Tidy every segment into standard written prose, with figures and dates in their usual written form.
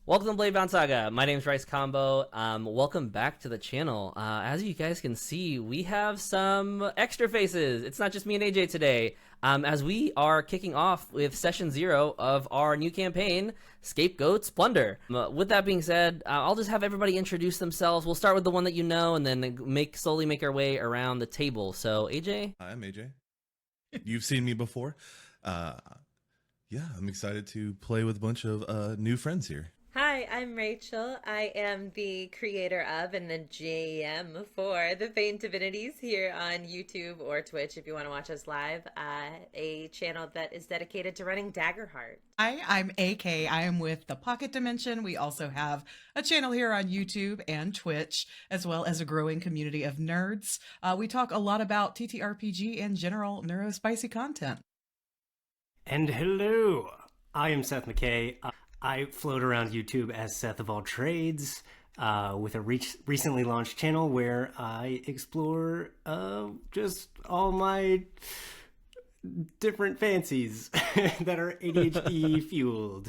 Welcome to BladeBound Saga. My name is RiceKombo. Welcome back to the channel. As you guys can see, we have some extra faces. It's not just me and AJ today, as we are kicking off with Session 0 of our new campaign, Scapegoat's Plunder. With that being said, I'll just have everybody introduce themselves. We'll start with the one that you know, and then slowly make our way around the table. So, AJ? Hi, I'm AJ. You've seen me before. Yeah, I'm excited to play with a bunch of new friends here. Hi, I'm Rachel. I am the creator of and the GM for the Faint Divinities here on YouTube or Twitch if you want to watch us live, a channel that is dedicated to running Daggerheart. Hi, I'm AK. I am with the Pocket Dimension. We also have a channel here on YouTube and Twitch, as well as a growing community of nerds. We talk a lot about TTRPG and general neurospicy content. And hello, I am Seth McKay. I float around YouTube as Seth of All Trades with a recently launched channel where I explore just all my different fancies that are ADHD fueled.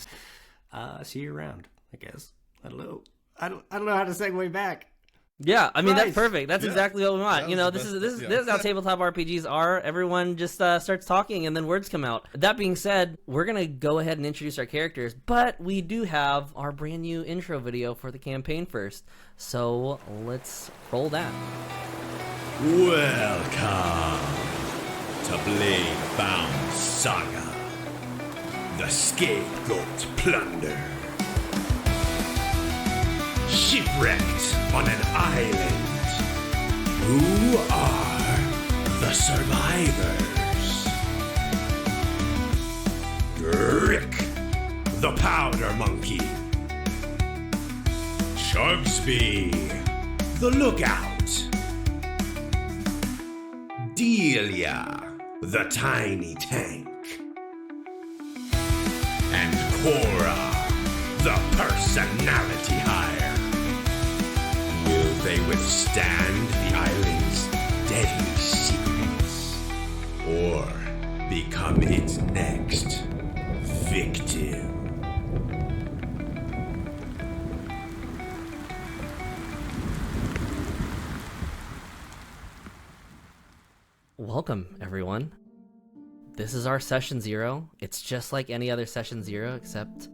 See you around, I guess. I don't know. I don't know how to segue back. Yeah, I mean, Nice. That's perfect. That's exactly what we want. You know, this is how tabletop RPGs are. Everyone just starts talking and then words come out. That being said, we're going to go ahead and introduce our characters, but we do have our brand new intro video for the campaign first. So let's roll that. Welcome to BladeBound Saga, the Scapegoat Plunder. Shipwrecked on an island. Who are the survivors? Rick, the powder monkey. Chugsby, the lookout. Delia, the tiny tank. And Cora, the personality hire. Will they withstand the island's deadly secrets? Or become its next victim? Welcome, everyone. This is our Session 0. It's just like any other Session 0, except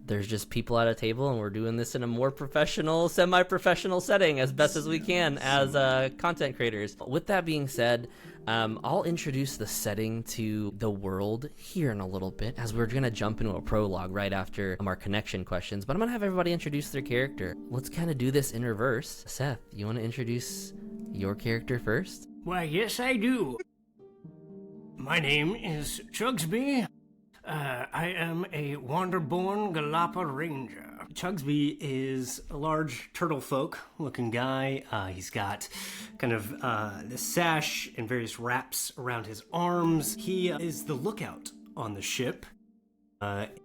there's just people at a table, and we're doing this in a more professional, semi-professional setting as best as we can as content creators. With that being said, I'll introduce the setting to the world here in a little bit, as we're going to jump into a prologue right after our connection questions, but I'm going to have everybody introduce their character. Let's kind of do this in reverse. Seth, you want to introduce your character first? Why, yes, I do. My name is Chugsby. I am a Wanderborn Galapa Ranger. Chugsby is a large turtle folk looking guy. He's got kind of this sash and various wraps around his arms. He is the lookout on the ship.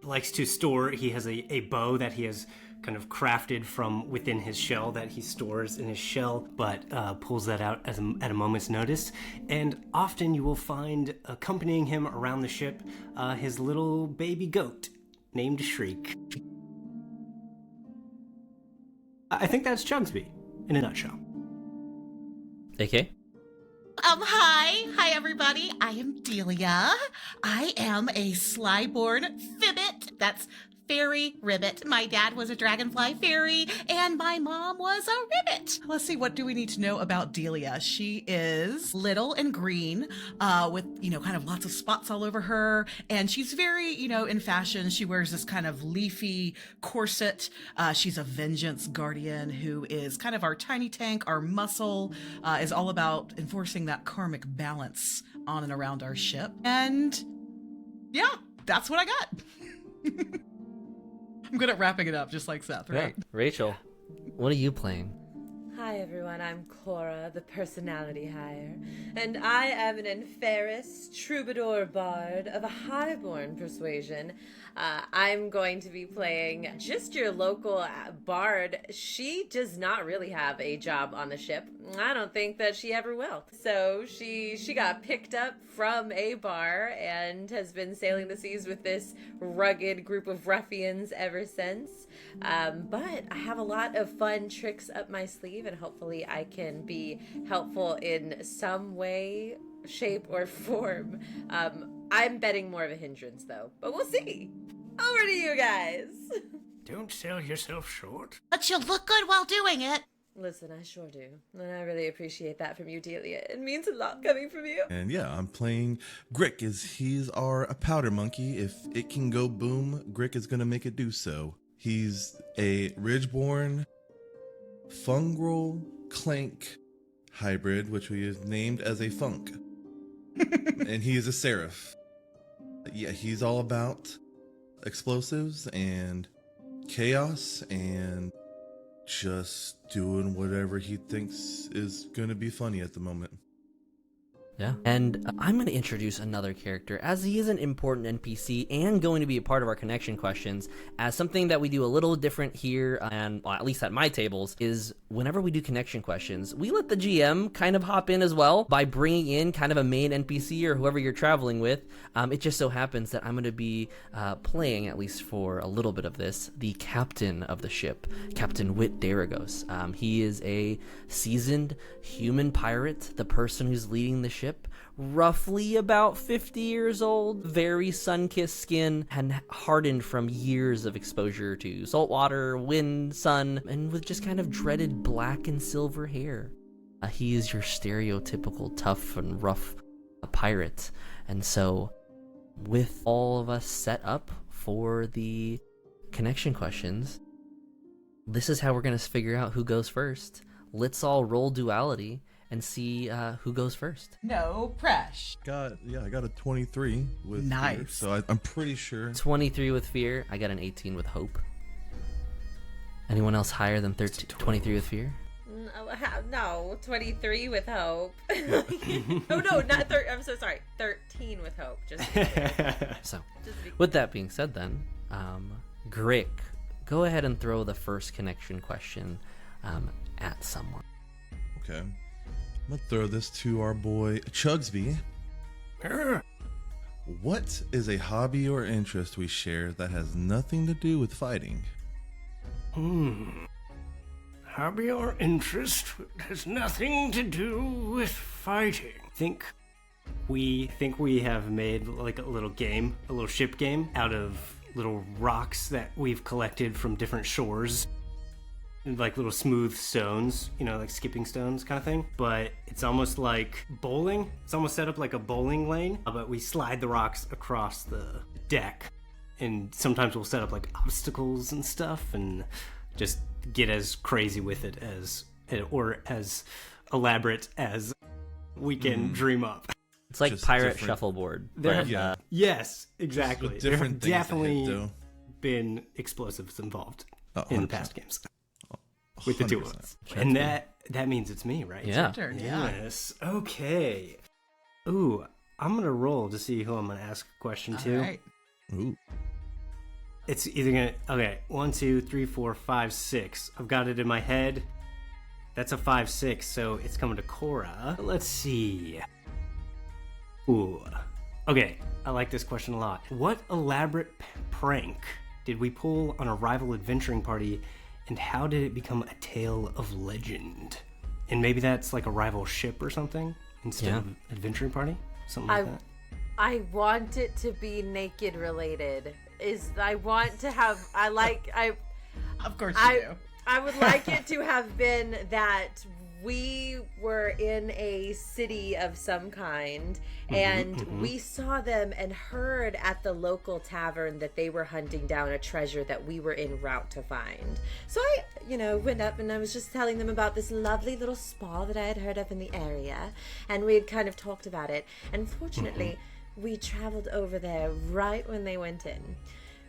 Likes to store, he has a bow that he has kind of crafted from within his shell that he stores in his shell, but pulls that out at a moment's notice. And often you will find accompanying him around the ship his little baby goat named Shriek. I think that's Chugsby in a nutshell. AK? Hi everybody. I am Delia. I am a slyborn fibbit. That's fairy ribbit. My dad was a dragonfly fairy, and my mom was a ribbit. Let's see, what do we need to know about Delia? She is little and green, with, kind of lots of spots all over her, and she's very, in fashion. She wears this kind of leafy corset. She's a vengeance guardian who is kind of our tiny tank. Our muscle is all about enforcing that karmic balance on and around our ship. And yeah, that's what I got. I'm good at wrapping it up, just like Seth, right? Yeah. Rachel, what are you playing? Hi, Hi everyone, I'm Cora, the personality hire, and I am an Enferis troubadour bard of a highborn persuasion. I'm going to be playing just your local bard. She does not really have a job on the ship. I don't think that she ever will. So she got picked up from a bar and has been sailing the seas with this rugged group of ruffians ever since. But I have a lot of fun tricks up my sleeve, and hopefully I can be helpful in some way, shape, or form. I'm betting more of a hindrance, though, but we'll see. Over to you guys. Don't sell yourself short. But you look good while doing it. Listen, I sure do, and I really appreciate that from you, Delia. It means a lot coming from you. And yeah, I'm playing Grick. He's our powder monkey. If it can go boom, Grick is gonna make it do so. He's a Ridgeborn fungal clank hybrid, which we have named as a funk. And he is a seraph. Yeah, he's all about explosives and chaos and just doing whatever he thinks is going to be funny at the moment. Yeah. And I'm going to introduce another character, as he is an important NPC and going to be a part of our connection questions, as something that we do a little different here, and well, at least at my tables, is whenever we do connection questions, we let the GM kind of hop in as well by bringing in kind of a main NPC or whoever you're traveling with. It just so happens that I'm going to be playing, at least for a little bit of this, the captain of the ship, Captain Whit Daragos. He is a seasoned human pirate, the person who's leading the ship, roughly about 50 years old, very sun-kissed skin, and hardened from years of exposure to saltwater, wind, sun, and with just kind of dreaded black and silver hair. He is your stereotypical tough and rough pirate. And so, with all of us set up for the connection questions, this is how we're going to figure out who goes first. Let's all roll duality and see who goes first. No pressure. I got a 23 with Nice. fear, so I'm pretty sure. 23 with fear. I got an 18 with hope. Anyone else higher than 23 with fear? No, 23 with hope. Oh no, not 13. I'm so sorry. 13 with hope. So, with that being said, then, Grick, go ahead and throw the first connection question at someone. Okay. I'm going to throw this to our boy Chugsby. What is a hobby or interest we share that has nothing to do with fighting? Hobby or interest has nothing to do with fighting. Think we have made like a little game, a little ship game out of little rocks that we've collected from different shores. Like little smooth stones, like skipping stones kind of thing. But it's almost like bowling. It's almost set up like a bowling lane, but we slide the rocks across the deck. And sometimes we'll set up like obstacles and stuff and just get as crazy with it or as elaborate as we can dream up. It's like Just pirate different. shuffleboard. There, But, yes, exactly. With There have different things to hit, definitely though. been explosives involved Oh, in 100%. past games. With the two of 100%. us. And that means it's me, right? Yeah. Turn, yeah. Yes. Okay. Ooh, I'm gonna roll to see who I'm gonna ask a question to. All right. Ooh. It's either gonna 1, 2, 3, 4, 5, 6. I've got it in my head. That's a 5, 6, so it's coming to Cora. Let's see. Ooh. Okay, I like this question a lot. What elaborate prank did we pull on a rival adventuring party, and how did it become a tale of legend? And maybe that's like a rival ship or something instead of adventuring party? Something like that. I want it to be naked related. Of course you do. I would like it to have been that we were in a city of some kind and we saw them and heard at the local tavern that they were hunting down a treasure that we were en route to find. So I, went up and I was just telling them about this lovely little spa that I had heard of in the area, and we had kind of talked about it. And fortunately, we traveled over there right when they went in.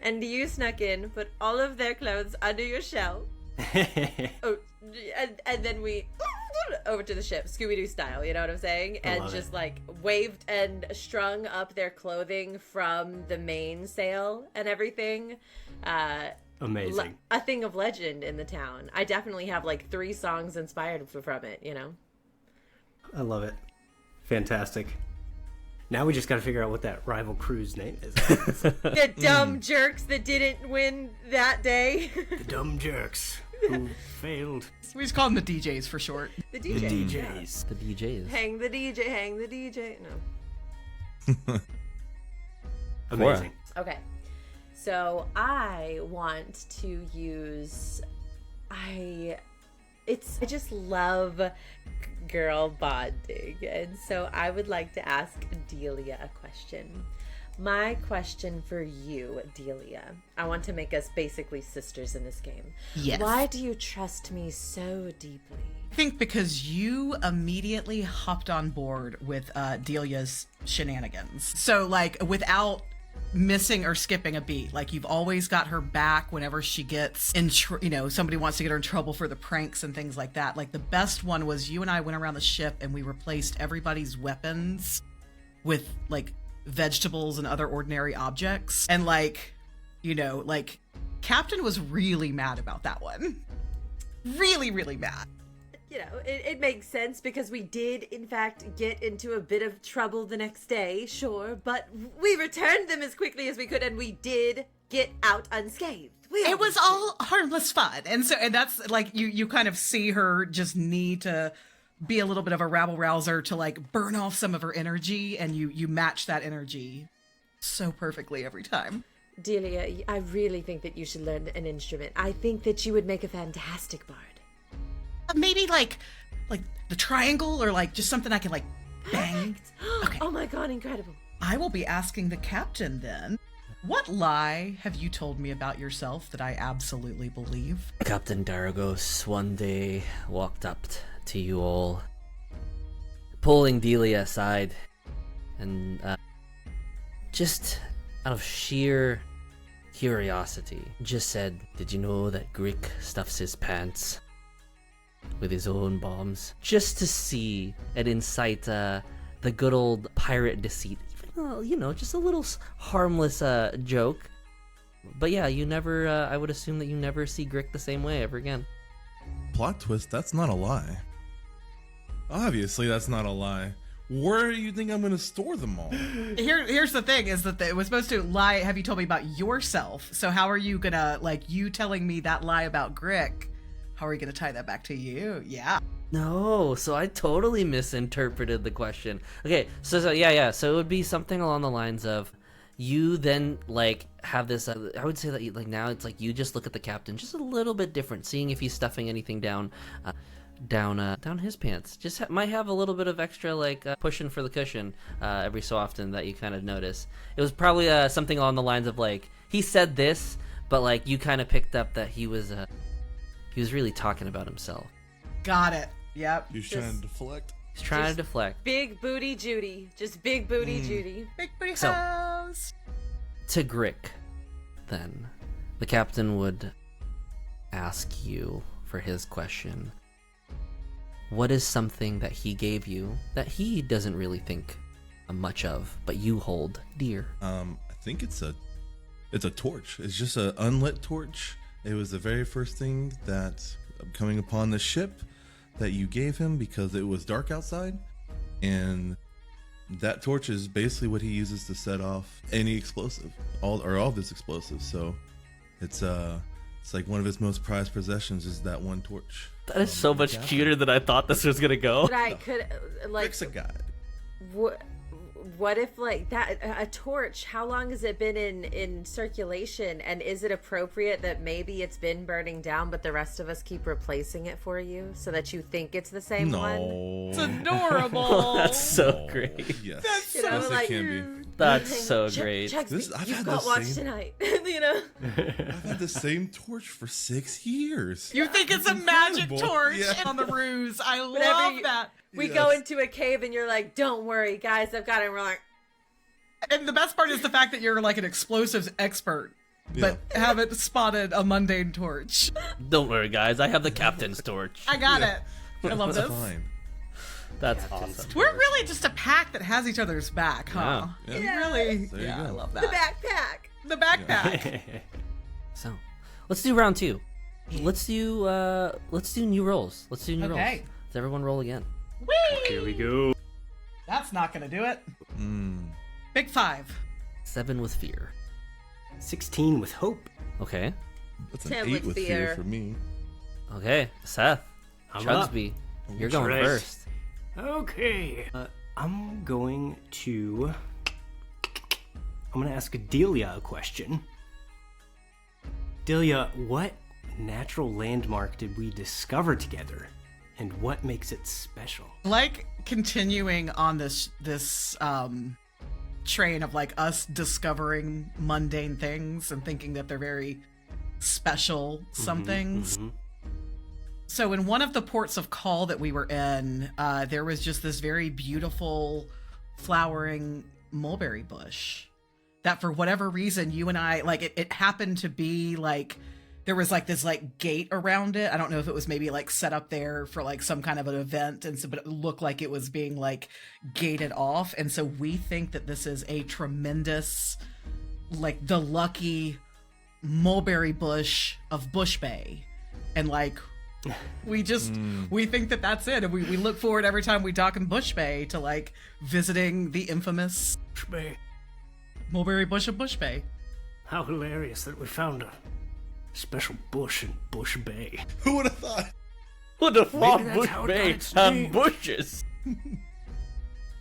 And you snuck in, put all of their clothes under your shelf, Oh, and then we over to the ship, Scooby-Doo style, you know what I'm saying? And just like waved and strung up their clothing from the mainsail and everything. Amazing. A thing of legend in the town. I definitely have like 3 songs inspired from it, you know? I love it. Fantastic. Now we just got to figure out what that rival crew's name is. The dumb jerks that didn't win that day. The dumb jerks who failed. We just call them the DJs for short. The DJs. DJs. The DJs. Hang the DJ, hang the DJ. No. Amazing. Okay. So I want to use I just love girl bonding, and so I would like to ask Delia a question. My question for you, Delia, I want to make us basically sisters in this game. Yes. Why do you trust me so deeply? I think because you immediately hopped on board with Delia's shenanigans. So, like, without missing or skipping a beat, like, you've always got her back whenever she gets in, somebody wants to get her in trouble for the pranks and things like that. Like, the best one was you and I went around the ship and we replaced everybody's weapons with, like, vegetables and other ordinary objects. And, like, Captain was really mad about that one. Really, really mad. You know, it makes sense because we did, in fact, get into a bit of trouble the next day, sure, but we returned them as quickly as we could, and we did get out unscathed. It was all harmless fun. And that's, like, you kind of see her just need to be a little bit of a rabble-rouser to, like, burn off some of her energy, and you match that energy so perfectly every time. Delia, I really think that you should learn an instrument. I think that you would make a fantastic bard. Maybe like the triangle, or like just something I can like bang. Okay. Oh my god, incredible. I will be asking the captain then. What lie have you told me about yourself that I absolutely believe? Captain Daragos one day walked up to you all, pulling Delia aside, and just out of sheer curiosity, just said, "Did you know that Grick stuffs his pants with his own bombs?" Just to see and incite the good old pirate deceit. Even, just a little harmless joke. But yeah, you never, I would assume that you never see Grick the same way ever again. Plot twist, that's not a lie. Obviously, that's not a lie. Where do you think I'm going to store them all? Here's the thing, is that it was supposed to lie, have you told me about yourself? So how are you gonna, like, you telling me that lie about Grick, how are you gonna tie that back to you? Yeah. No, so I totally misinterpreted the question. Okay, so yeah. So it would be something along the lines of, you then, like, have this, I would say that, like, now it's like you just look at the captain just a little bit different, seeing if he's stuffing anything down his pants. Just might have a little bit of extra, like, pushing for the cushion every so often that you kind of notice. It was probably something along the lines of, like, he said this, but, like, you kind of picked up that he was really talking about himself. Got it. Yep. He's trying to deflect. He's trying to deflect. Big booty Judy. Just big booty Judy. Big booty So- house. To Grick, then, the captain would ask you for his question. What is something that he gave you that he doesn't really think much of, but you hold dear? I think it's a torch. It's just an unlit torch. It was the very first thing that, coming upon the ship, that you gave him because it was dark outside, and that torch is basically what he uses to set off any explosive, all of his explosives. So it's like one of his most prized possessions is that one torch. That is so much cuter than I thought this was gonna go. But I could, like, Rick's a god. What if, like, that a torch, how long has it been in circulation, and is it appropriate that maybe it's been burning down but the rest of us keep replacing it for you so that you think it's the same one? It's adorable. That's so great. Yes, That's You know, yes, like, it can be. That's so great. I've You've had got the watch same- tonight. You know? I've had the same torch for 6 years. You think it's a magic incredible. torch Yeah. on the ruse. I Whenever love that. We Yes. go into a cave and you're like, "Don't worry, guys, I've got it." And we're like, And the best part is the fact that you're like an explosives expert. but haven't spotted a mundane torch. Don't worry, guys. I have the captain's torch. I got it. I love That's this. fine. That's awesome. We're really just a pack that has each other's back, huh? Yeah. We really, There you yeah, I go. love The that. backpack. The backpack. So, let's do round 2. Let's do new rolls. Let's do new rolls. Okay. Does everyone roll again? Whee! Here we go. That's not gonna do it. Mm. Big 5. 7 with fear. 16 with hope. Okay. That's an 10 8 with with fear fear. for me. Okay. Seth. I'm up. Chugsby. You're That's going right. first. Okay. I'm going to ask Delia a question. Delia, what natural landmark did we discover together, and what makes it special? Like continuing on this train of like us discovering mundane things and thinking that they're very special somethings. So in one of the ports of call that we were in, there was just this very beautiful flowering mulberry bush that for whatever reason you and I, like, it happened to be like there was like this like gate around it. I don't know if it was maybe like set up there for like some kind of an event, and so but it looked like it was being like gated off. And so we think that this is a tremendous, like, the lucky mulberry bush of Bush Bay. And like we just we think that that's it, and we look forward every time we dock in Bush Bay to like visiting the infamous Bay. mulberry bush of Bush Bay. How hilarious that we found a special bush in Bush Bay. Who would have thought? What the fuck? that's Bush how it Bay got its have name. bushes.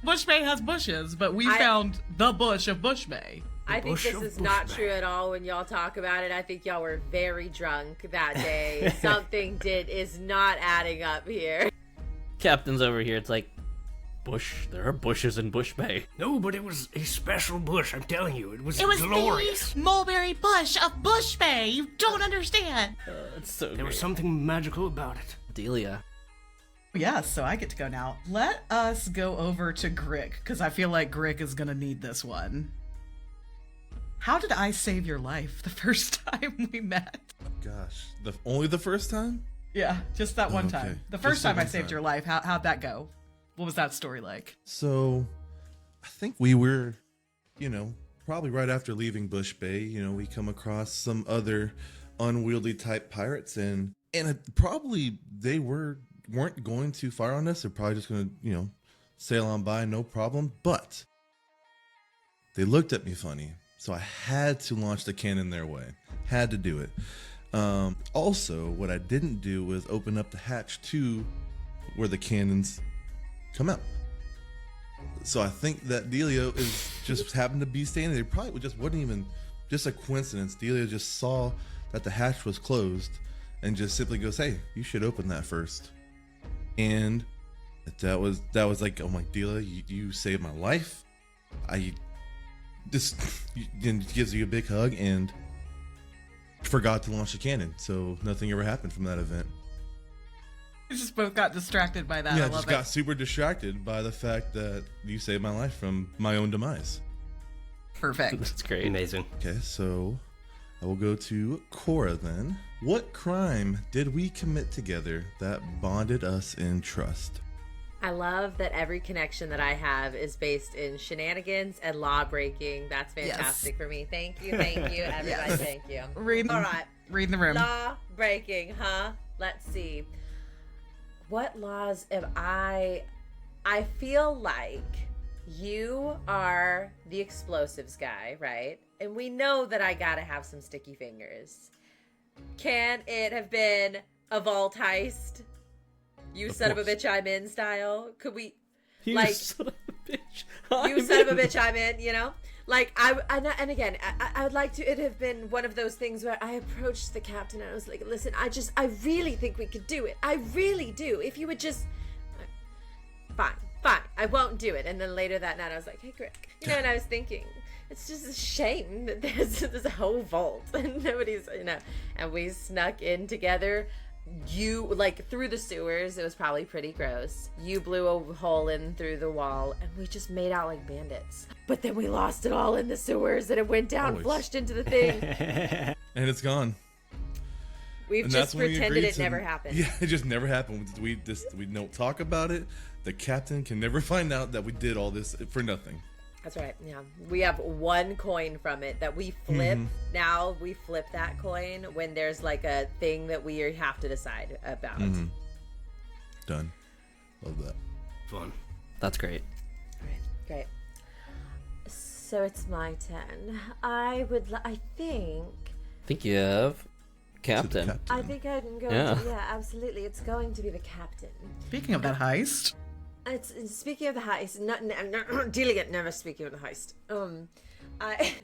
Bush Bay has bushes, but we I- found the bush of Bush Bay. I think bush this of is Bush not Bay. true at all when y'all talk about it. I think y'all were very drunk that day. Something is not adding up here. Captain's over here. It's like, bush. There are bushes in Bush Bay. No, but it was a special bush, I'm telling you. It was It was glorious. the mulberry bush of Bush Bay. You don't understand. It's so There great. was something magical about it. Delia. Yes, so I get to go now. Let us go over to Grick, because I feel like Grick is going to need this one. How did I save your life the first time we met? Gosh, only the first time? Yeah, just that one Okay, time. The just first that time I one saved time. your life, how'd that go? What was that story like? So, I think we were, probably right after leaving Bush Bay, we come across some other unwieldy type pirates, and probably they weren't going to fire on us. They're probably just going to, sail on by, no problem. But they looked at me funny, so I had to launch the cannon their way. Had to do it. Also, what I didn't do was open up the hatch to where the cannons come out. So I think that Delia is just happened to be standing there. Probably just wasn't even just a coincidence. Delia just saw that the hatch was closed and just simply goes, "Hey, you should open that first." And that was like, "Oh my, Delia, you saved my life." I just gives you a big hug and forgot to launch the cannon, so nothing ever happened from that event. We just both got distracted by that. Yeah, I I love just it. got super distracted by the fact that you saved my life from my own demise. Perfect. That's great. Amazing. Okay, so I will go to Cora then. What crime did we commit together that bonded us in trust? I love that every connection that I have is based in shenanigans and law breaking. That's fantastic for me. Thank you, everybody. Yes. Thank you. Read, All right. read the room. Law breaking, huh? Let's see. What laws am I feel like you are the explosives guy, right? And we know that I gotta have some sticky fingers. Can it have been a vault heist? You Of son of a course. bitch, I'm in style. Could we, You like, son of a bitch. you son of a bitch, I'm in, Like, and again, I would like to, it have been one of those things where I approached the captain and I was like, listen, I really think we could do it. I really do. If you would just, fine, I won't do it. And then later that night I was like, hey, Greg, and I was thinking, it's just a shame that there's a whole vault and nobody's, and we snuck in together. You, like, through the sewers, it was probably pretty gross. You blew a hole in through the wall, and we just made out like bandits. But then we lost it all in the sewers, and it went down, Always. flushed into the thing. And it's gone. We've And just that's when we pretended agreed it never happened. Yeah, it just never happened. We don't talk about it. The captain can never find out that we did all this for nothing. That's right. Yeah, we have one coin from it that we flip. Now we flip that coin when there's like a thing that we have to decide about. Done. Love that. Fun. That's great. All right, great. So it's my turn. I think You have Captain. I think I can go. Yeah. Yeah, absolutely. It's going to be the captain. Speaking of that heist, It's speaking of the heist. Delia never speaking of the heist.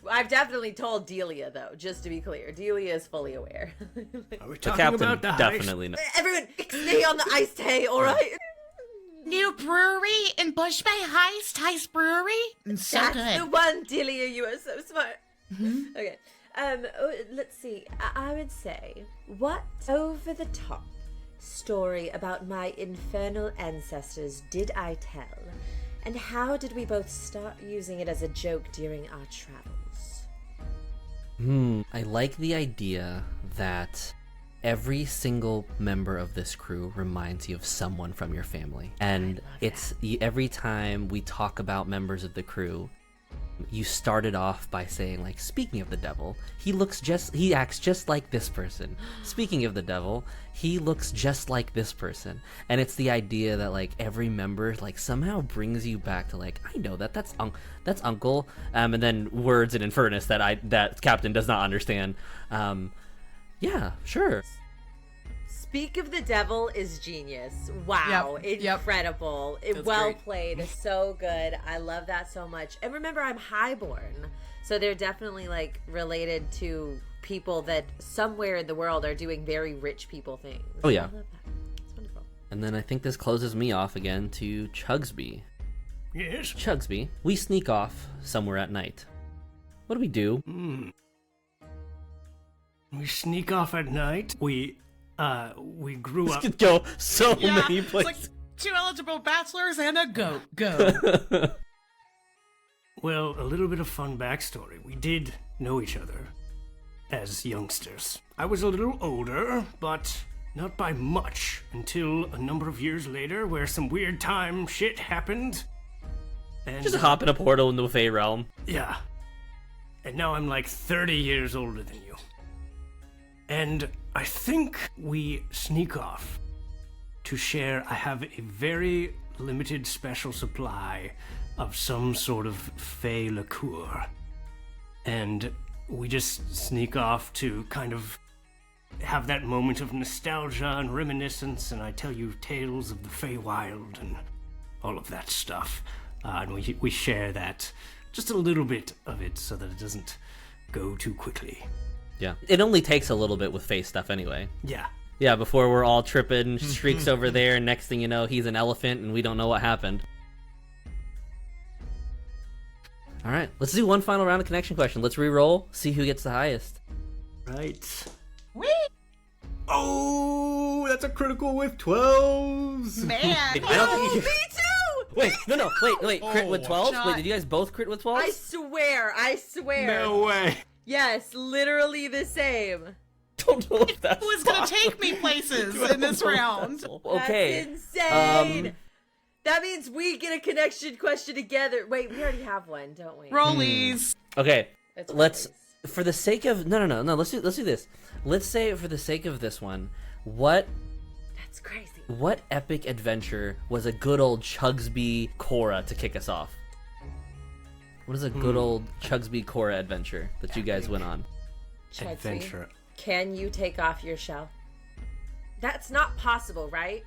I've definitely told Delia though, just to be clear. Delia is fully aware. Are we The talking captain about the heist? definitely knows. Everyone, stay on the iced hay, all right? New brewery in Bush Bay, Heist Brewery. So That's good. the one, Delia. You are so smart. Okay. Let's see. I would say, what over the top story about my infernal ancestors did I tell, and how did we both start using it as a joke during our travels? I like the idea that every single member of this crew reminds you of someone from your family. And it's every time we talk about members of the crew, you started off by saying, like, speaking of the devil, he acts just like this person. Speaking of the devil, he looks just like this person. And it's the idea that, like, every member, like, somehow brings you back to, like, I know that's Uncle. And then words in Infernus that Captain does not understand. Yeah, sure. Speak of the devil is genius. Wow, Yep. incredible. That's Well great. played, so good. I love that so much. And remember, I'm highborn, so they're definitely like related to people that somewhere in the world are doing very rich people things. Oh, yeah. I love that. It's wonderful. And then I think this closes me off again to Chugsby. Yes. Chugsby, we sneak off somewhere at night. What do we do? We sneak off at night. We grew This up. could go so yeah, many it's places. like 2 eligible bachelors and a goat. Go. Well, a little bit of fun backstory. We did know each other as youngsters. I was a little older, but not by much, until a number of years later, where some weird time shit happened. And Just hop in a portal into a Fey realm. yeah. And now I'm like 30 years older than you. And I think we sneak off to share. I have a very limited special supply of some sort of Fey liqueur. And we just sneak off to kind of have that moment of nostalgia and reminiscence, and I tell you tales of the Feywild and all of that stuff. And we share that, just a little bit of it, so that it doesn't go too quickly. Yeah. It only takes a little bit with Fey stuff anyway. Yeah. Yeah, before we're all tripping, Shriek's over there, and next thing you know, he's an elephant, and we don't know what happened. Alright, let's do one final round of connection question. Let's re-roll, see who gets the highest. Right. Whee! Oh, that's a critical with 12s. Man. I don't think you... Me too! Wait, no, wait, crit with 12? shot. Wait, did you guys both crit with 12? I swear. No way. Yes, literally the same. don't know if that's Who is going to take me places in this round? Okay. That's insane. That means we get a connection question together. Wait, we already have one, don't we? Rollies. Okay. It's Let's always- for the sake of no, let's do this. Let's say for the sake of this one, what That's crazy. epic adventure was a good old Chugsby Korra to kick us off? What is a good old Chugsby Korra adventure that you guys went on? Chugsy, Adventure. can you take off your shell? That's not possible, right?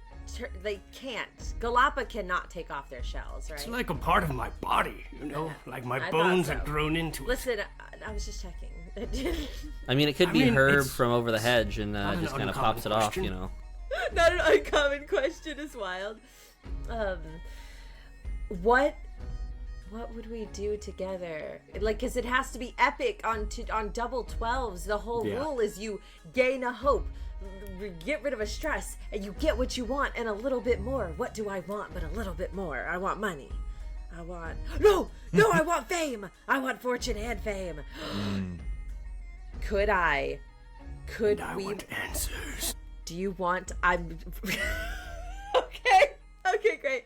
They can't. Galapa cannot take off their shells, right? It's like a part of my body, you know? Like my I bones thought have so. grown into it. Listen, I was just checking. I mean, it could I be mean, Herb it's from over the hedge and not an just kind of uncommon pops it off, question. you know. Not an uncommon question is wild. What would we do together? Like, cause it has to be epic on double 12s. The whole Yeah. rule is you gain a hope. get rid of a stress, and you get what you want and a little bit more. What do I want but a little bit more? I want money. I want... No! I want fame! I want fortune and fame. Could I want answers. Do you want... Okay, great.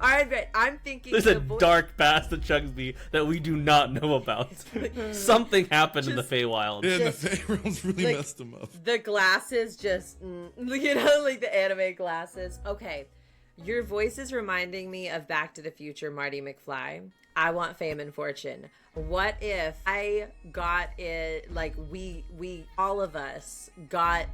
All right, great. I'm thinking... There's a dark past to Chugsby that we do not know about. Something happened in the Feywild. Yeah, the Feyrealms really messed him up. The glasses just... like the anime glasses. Okay. Your voice is reminding me of Back to the Future Marty McFly. I want fame and fortune. What if I got it, we all of us got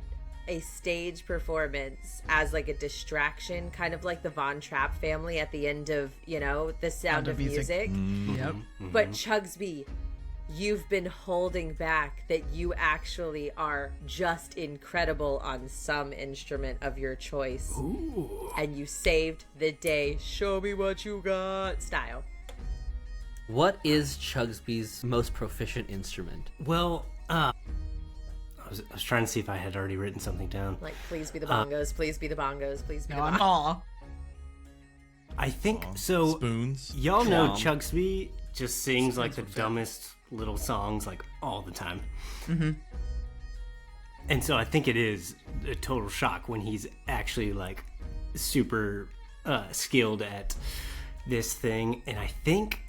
a stage performance as a distraction, kind of like the Von Trapp family at the end of, The Sound of Music. Yep. But Chugsby, you've been holding back that you actually are just incredible on some instrument of your choice. Ooh. And you saved the day. Show me what you got style. What is Chugsby's most proficient instrument? Well, I was trying to see if I had already written something down. Please be the bongos, please be the bongos, please be the I'm bongos. all. I think so. Spoons. Y'all know Clom. Chugsby just sings the dumbest little songs all the time. Mm-hmm. And so I think it is a total shock when he's actually super skilled at this thing. And I think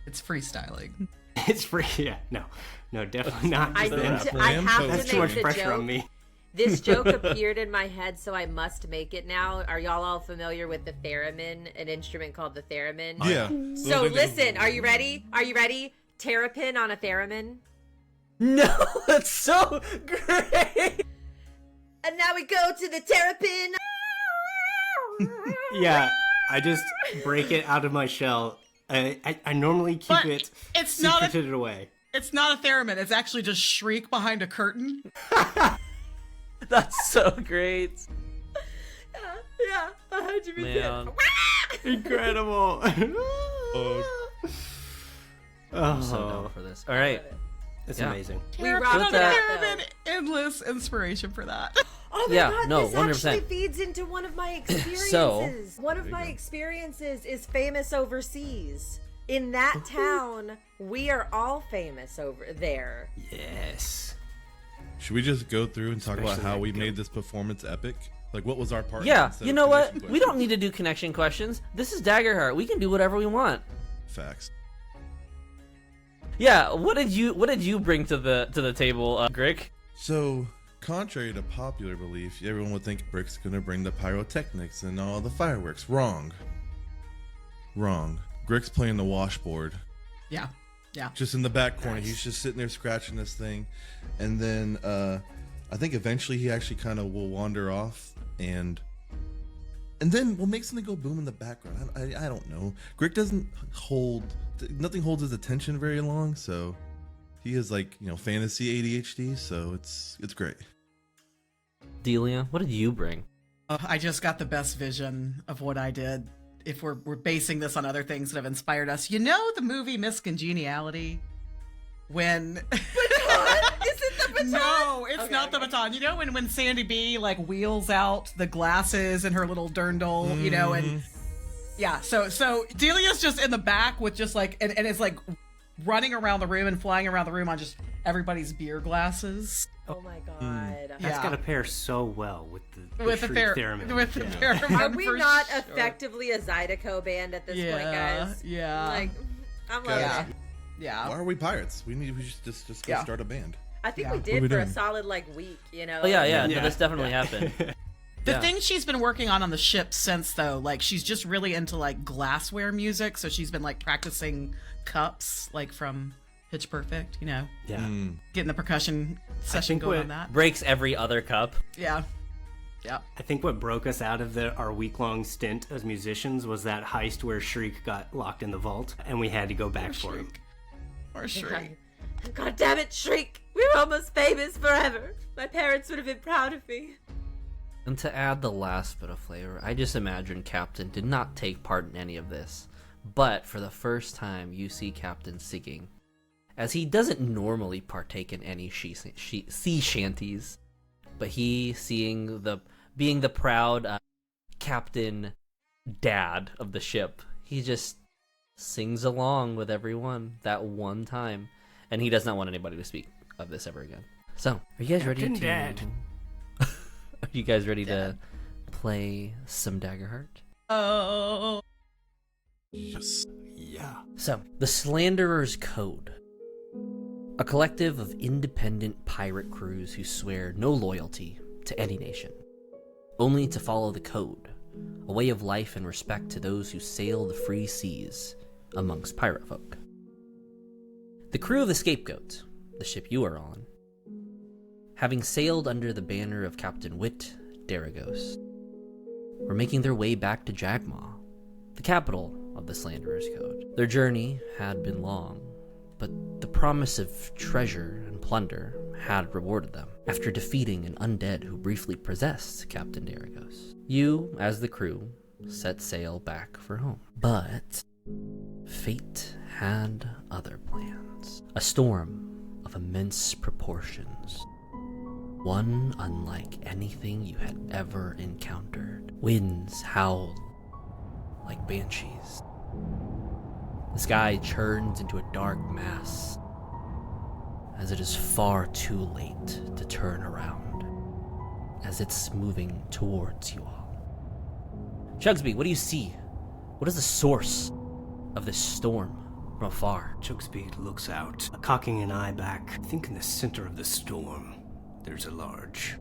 It's freestyling. it's free. Yeah, no, definitely not. I have to That's make too much the pressure joke. on me. This joke appeared in my head, so I must make it now. Are y'all all familiar with the theremin, an instrument called the theremin? Yeah. So listen, are you ready? Are you ready? Terrapin on a theremin. No, that's so great. And now we go to the terrapin. Yeah, I just break it out of my shell. I normally keep But it it's not secreted away. It's not a theremin. It's actually just shriek behind a curtain. That's so great. Yeah, 100%. Man. Incredible. I'm so down for this. All right. It's Yeah. amazing. We Terrapin rocked on a that, theremin. Endless inspiration for that. Oh my Yeah, god, no, this 100%. actually feeds into one of my experiences. So- one of my experiences is famous overseas. In that town, we are all famous over there. Yes. Should we just go through and talk about Especially how we like made this performance epic? What was our part? Yeah, instead you of know what? connection We don't questions? need to do connection questions. This is Daggerheart. We can do whatever we want. Facts. Yeah, what did you bring to the table, Grick? So, contrary to popular belief, everyone would think Brick's gonna bring the pyrotechnics and all the fireworks. Wrong. Grick's playing the washboard. Yeah. Just in the back corner. He's just sitting there scratching this thing. And then I think eventually he actually kind of will wander off and then we'll make something go boom in the background. I don't know. Grick doesn't nothing holds his attention very long, so he is fantasy ADHD, so it's great. Delia, what did you bring? I just got the best vision of what I did. If we're basing this on other things that have inspired us, the movie Miss Congeniality, when Is it the baton? no, it's Okay, not the okay. baton. When Sandy B wheels out the glasses and her little dirndl, and yeah, so Delia's just in the back with just and it's running around the room and flying around the room on just everybody's beer glasses. Oh my god. That's Yeah. gotta pair so well with the With the shriek theremin. with the Yeah. theremin. Are we for not sure. effectively a Zydeco band at this point, guys? Yeah. I'm Guys, loving it. Yeah. Why are we pirates? We should just go Yeah. start a band. I think Yeah. we What did are we for a doing? solid week, Oh yeah, Yeah. no, this definitely happened. The Yeah. thing she's been working on the ship since, though, she's just really into glassware music. So she's been practicing cups, from Pitch Perfect. Yeah. Getting the percussion session think going what- on that. Breaks every other cup. Yeah. Yeah. I think what broke us out of our week-long stint as musicians was that heist where Shriek got locked in the vault, and we had to go back for him. Or Shriek. God damn it, Shriek! We were almost famous forever. My parents would have been proud of me. And to add the last bit of flavor, I just imagine Captain did not take part in any of this. But for the first time, you see Captain singing. As he doesn't normally partake in any sea shanties. but he, being the proud captain dad of the ship, he just sings along with everyone that one time, and he does not want anybody to speak of this ever again. So, are you guys ready to? Dad. Are you guys ready to play some Daggerheart? Oh. Yes. Yeah. So, the Slanderer's Code. A collective of independent pirate crews who swear no loyalty to any nation, only to follow the code, a way of life and respect to those who sail the free seas amongst pirate folk. The crew of the Scapegoat, the ship you are on, having sailed under the banner of Captain Wit Darragos, were making their way back to Jagmaw, the capital of the Slanderer's Code. Their journey had been long, but the promise of treasure and plunder had rewarded them after defeating an undead who briefly possessed Captain Darragos. You, as the crew, set sail back for home. But fate had other plans. A storm of immense proportions. One unlike anything you had ever encountered. Winds howled like banshees. The sky churns into a dark mass as it is far too late to turn around, as it's moving towards you all. Chugsby, what do you see? What is the source of this storm from afar? Chugsby looks out, cocking an eye back. I think in the center of the storm, there's a large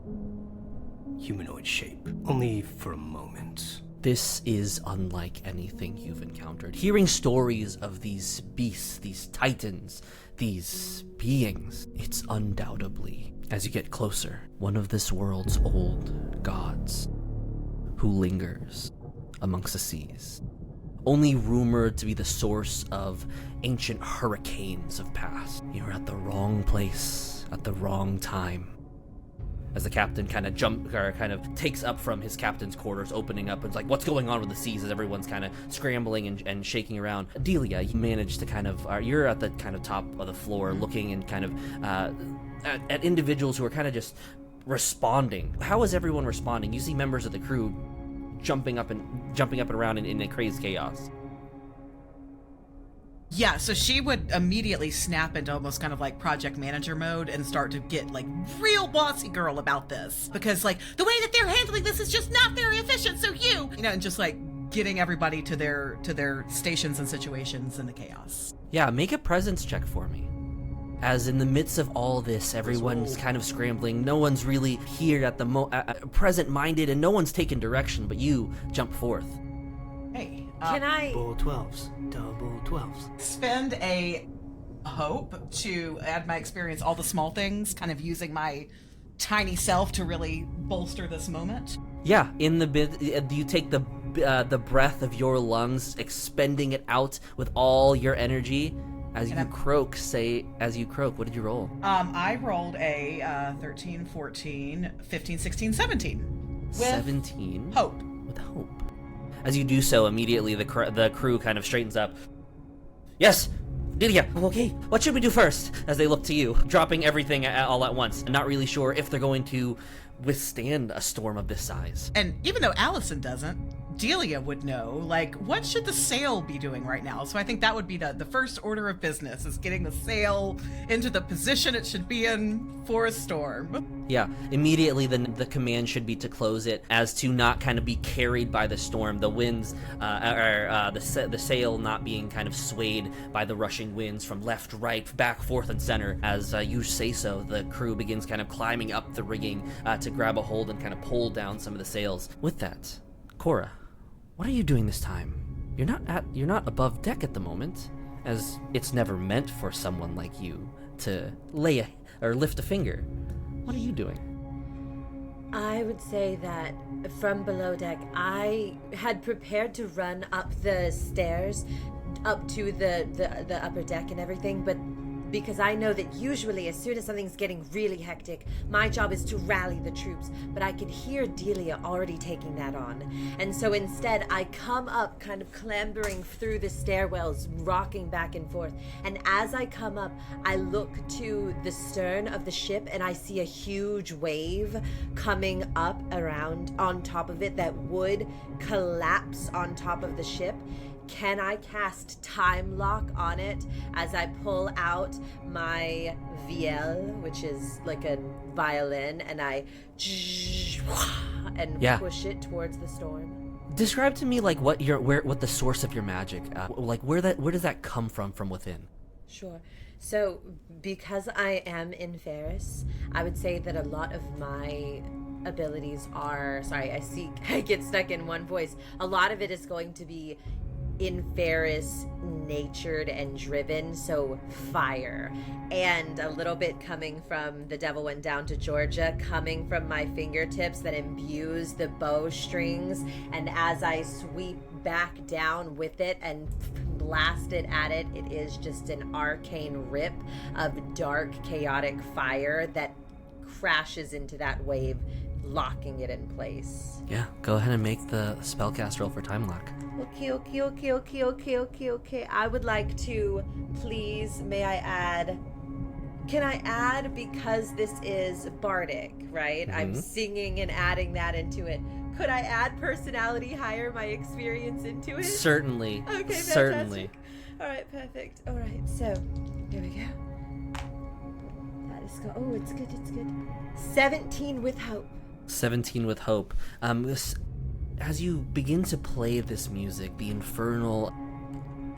humanoid shape. Only for a moment. This is unlike anything you've encountered. Hearing stories of these beasts, these titans, these beings, it's undoubtedly, as you get closer, one of this world's old gods who lingers amongst the seas, only rumored to be the source of ancient hurricanes of past. You're at the wrong place at the wrong time. As the captain kind of takes up from his captain's quarters, opening up, and it's like, what's going on with the seas as everyone's kind of scrambling and shaking around. Delia, you managed to kind of, you're at the kind of top of the floor looking and kind of at individuals who are kind of just responding. How is everyone responding? You see members of the crew jumping up and around in a crazed chaos. Yeah, so she would immediately snap into almost kind of like project manager mode and start to get like real bossy girl about this. Because like the way that they're handling this is just not very efficient, so you know, and just like getting everybody to their stations and situations in the chaos. Yeah, make a presence check for me. As in the midst of all this, everyone's kind of scrambling. No one's really here at the present-minded, and no one's taking direction, but you jump forth. Hey, Can I Double 12s. Double 12s. spend a hope to add my experience, all the small things, kind of using my tiny self to really bolster this moment? Yeah, in the bit, you take the breath of your lungs, expending it out with all your energy. As you croak, what did you roll? I rolled a 13, 14, 15, 16, 17. With 17. hope. With hope. As you do so, immediately the crew kind of straightens up. Yes, Delia, okay, what should we do first? As they look to you, dropping everything all at once, and not really sure if they're going to withstand a storm of this size. And even though Allison doesn't, Delia would know, like, what should the sail be doing right now? So I think that would be the first order of business, is getting the sail into the position it should be in for a storm. Yeah, immediately the command should be to close it, as to not kind of be carried by the storm, the winds, the sail not being kind of swayed by the rushing winds from left, right, back, forth, and center. As you say so, the crew begins kind of climbing up the rigging to grab a hold and kind of pull down some of the sails. With that, Cora, what are you doing this time? You're not above deck at the moment, as it's never meant for someone like you to lift a finger. What are you doing? I would say that from below deck, I had prepared to run up the stairs up to the upper deck and everything, but because I know that usually as soon as something's getting really hectic, my job is to rally the troops, but I could hear Delia already taking that on. And so instead, I come up kind of clambering through the stairwells, rocking back and forth. And as I come up, I look to the stern of the ship and I see a huge wave coming up around on top of it that would collapse on top of the ship. Can I cast Time Lock on it as I pull out my vielle, which is like a violin, and I push it towards the storm? Describe to me like what the source of your magic, like where does that come from within? Sure. So because I am in Ferris, I would say that a lot of my abilities are, I get stuck in one voice. A lot of it is going to be in Ferris natured and driven, so fire, and a little bit coming from The Devil Went Down to Georgia, coming from my fingertips that imbues the bowstrings, and as I sweep back down with it and blast it at it, it is just an arcane rip of dark chaotic fire that crashes into that wave, locking it in place. Yeah, go ahead and make the spellcast roll for Time Lock. Okay. I would like to, please, can I add, because this is bardic, right? Mm-hmm. I'm singing and adding that into it. Could I add personality higher, my experience into it? Certainly. Okay, fantastic. Certainly. All right, perfect. All right, so here we go. That is go. Oh, it's good. 17 with hope. 17 with hope. As you begin to play this music, the infernal,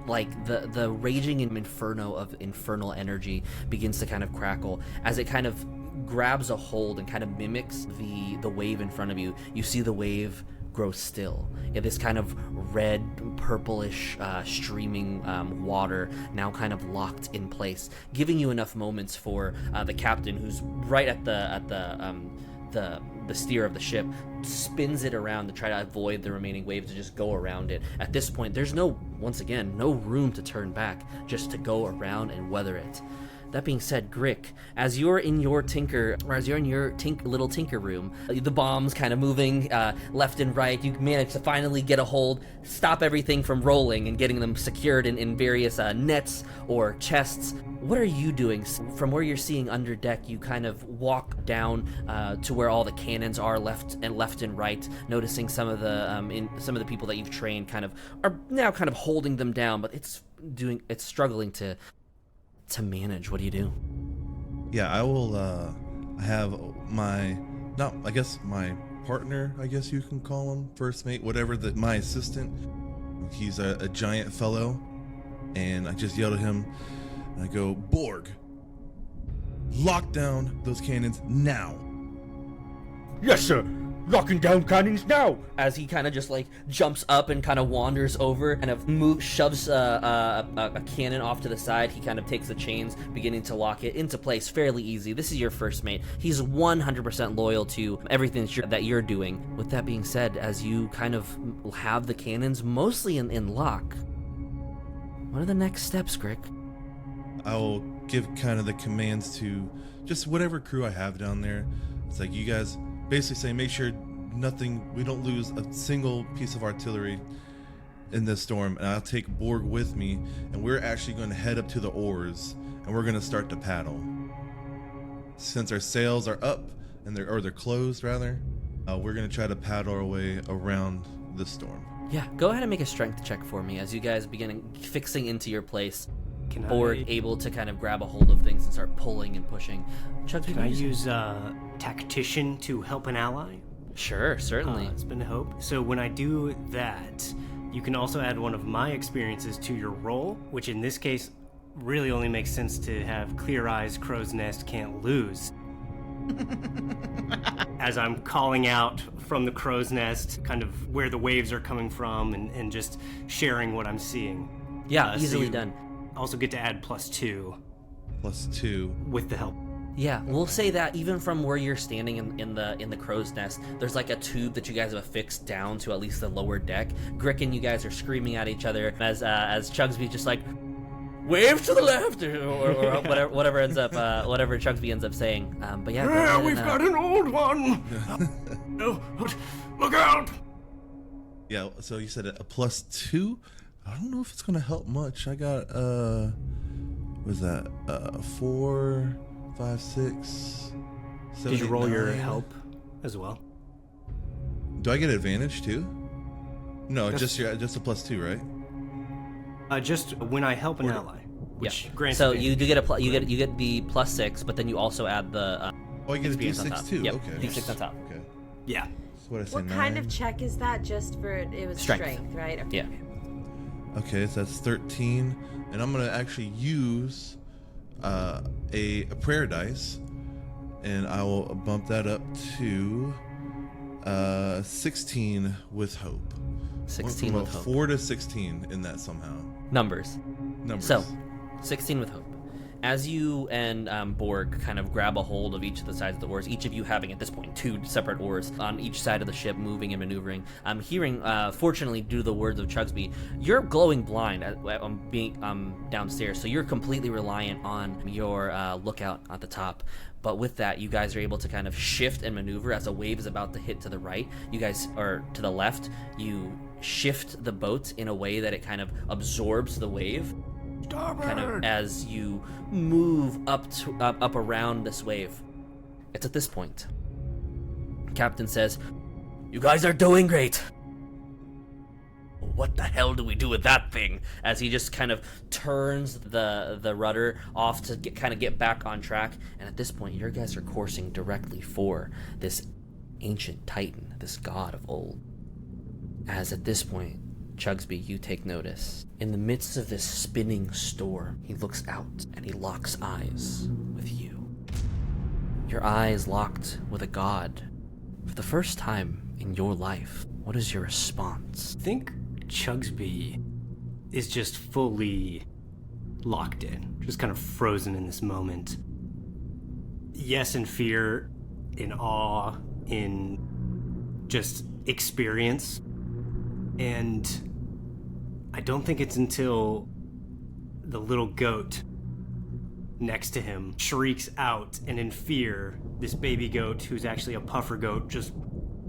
like the raging inferno of infernal energy begins to kind of crackle as it kind of grabs a hold and kind of mimics the wave in front of you. You see the wave grow still. This kind of red, purplish, streaming water now kind of locked in place, giving you enough moments for the captain, who's right at the steer of the ship, spins it around to try to avoid the remaining waves, to just go around it. At this point, there's no room to turn back, just to go around and weather it. That being said, Grick, as you're in your little tinker room, the bombs kind of moving left and right, you manage to finally get a hold, stop everything from rolling and getting them secured in various nets or chests. What are you doing? From where you're seeing under deck, you kind of walk down to where all the cannons are left and right, noticing some of the people that you've trained are now kind of holding them down, but it's struggling to manage. What do you do? Yeah, I will have my partner, I guess you can call him, first mate, whatever, my assistant. He's a giant fellow, and I just yell at him, and I go, Borg, lock down those cannons now. Yes, sir. Locking down cannons now! As he kind of just jumps up and kind of wanders over, and shoves a cannon off to the side. He kind of takes the chains, beginning to lock it into place fairly easy. This is your first mate. He's 100% loyal to everything that you're doing. With that being said, as you kind of have the cannons mostly in lock, what are the next steps, Grick? I will give kind of the commands to just whatever crew I have down there. It's like, you guys basically say, make sure we don't lose a single piece of artillery in this storm, and I'll take Borg with me, and we're actually going to head up to the oars, and we're going to start to paddle. Since our sails are up, and they're closed rather, we're going to try to paddle our way around the storm. Yeah, go ahead and make a strength check for me as you guys begin fixing into your place. Borg able to kind of grab a hold of things and start pulling and pushing. Chuck, can I use tactician to help an ally? Sure, certainly. It's been a hope. So when I do that, you can also add one of my experiences to your roll, which in this case really only makes sense to have clear eyes, crow's nest, can't lose. As I'm calling out from the crow's nest, kind of where the waves are coming from, and just sharing what I'm seeing. Yeah, easily done. Also get to add +2. +2 with the help. Yeah, we'll say that even from where you're standing in the crow's nest, there's a tube that you guys have affixed down to at least the lower deck. Grick and you guys are screaming at each other as Chugsby's just wave to the left, or whatever ends up, whatever Chugsby ends up saying. But yeah, Yeah, we've got an old one. Look out! Yeah, so you said a +2? I don't know if it's gonna help much. I got what was that? 4, 5, 6, 7. Did you 8, roll your 9. help as well? Do I get advantage too? No, That's- just a +2, right? Just when I help an ally, which grants. So advantage. you do get you get the +6, but then you also add the Oh, I get a experience on D6 top. too. Yep, Okay. D6 on top. Okay. Yeah. So what I say? What kind 9? of check is that? Just for it was Strength. strength, right? Okay. Yeah. Okay, so that's 13, and I'm gonna actually use a prayer dice, and I will bump that up to 16 with hope. 16 Went with from a hope. 4 to 16 in that somehow. Numbers. Numbers. So, 16 with hope. As you and Borg kind of grab a hold of each of the sides of the oars, each of you having at this point 2 separate oars on each side of the ship, moving and maneuvering. I'm hearing, fortunately, due to the words of Chugsby, you're glowing blind being downstairs, so you're completely reliant on your lookout at the top. But with that, you guys are able to kind of shift and maneuver as a wave is about to hit to the right. You guys are to the left. You shift the boat in a way that it kind of absorbs the wave. Kind of as you move up around this wave. It's at this point Captain says, "You guys are doing great. What the hell do we do with that thing?" As he just kind of turns the rudder off to get back on track. And at this point, your guys are coursing directly for this ancient titan, this god of old. As at this point, Chugsby, you take notice. In the midst of this spinning storm, he looks out and he locks eyes with you. Your eyes locked with a god for the first time in your life. What is your response? I think Chugsby is just fully locked in, just kind of frozen in this moment. Yes, in fear, in awe, in just experience. And I don't think it's until the little goat next to him shrieks out, and in fear, this baby goat, who's actually a puffer goat, just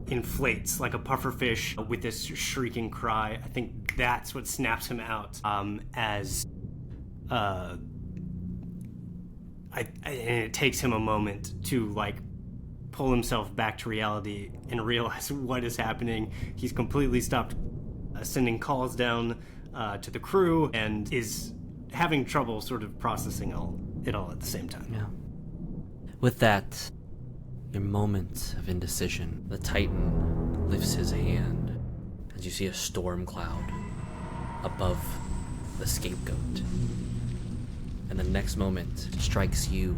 inflates like a puffer fish with this shrieking cry. I think that's what snaps him out. And it takes him a moment to like pull himself back to reality and realize what is happening. He's completely stopped sending calls down to the crew and is having trouble sort of processing it all at the same time. Yeah. With that, your moment of indecision, the Titan lifts his hand as you see a storm cloud above the Scapegoat. And the next moment strikes you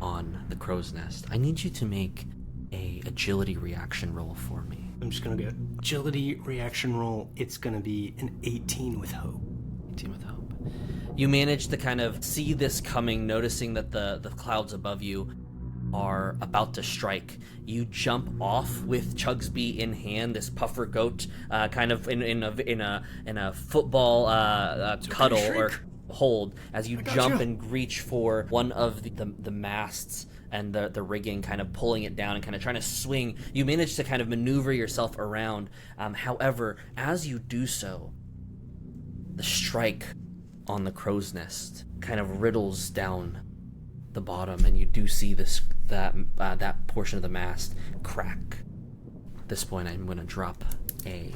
on the crow's nest. I need you to make a agility reaction roll for me. I'm just gonna get agility reaction roll. It's gonna be an 18 with hope. 18 with hope. You manage to kind of see this coming, noticing that the clouds above you are about to strike. You jump off with Chugsby in hand, this puffer goat, kind of in a football cuddle or hold, as you jump and reach for one of the masts and the rigging, kind of pulling it down and kind of trying to swing. You manage to kind of maneuver yourself around. However, as you do so, the strike on the crow's nest kind of riddles down the bottom, and you do see that portion of the mast crack. At this point, I'm going to drop a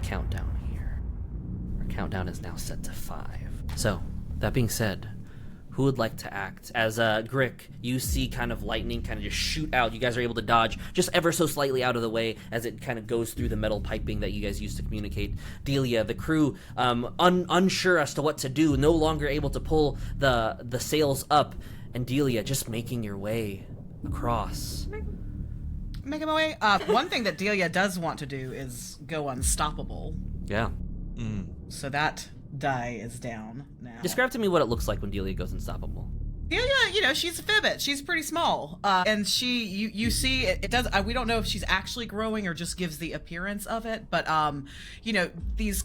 countdown here. Our countdown is now set to 5. So, that being said, who would like to act? As Grick, you see kind of lightning kind of just shoot out. You guys are able to dodge just ever so slightly out of the way as it kind of goes through the metal piping that you guys use to communicate. Delia, the crew, unsure as to what to do, no longer able to pull the sails up, and Delia just making your way across. Making my way. One thing that Delia does want to do is go unstoppable. Yeah. So that die is down now. Describe to me what it looks like when Delia goes unstoppable. Yeah, she's a fibbit. She's pretty small. And you see, it does, we don't know if she's actually growing or just gives the appearance of it, but, these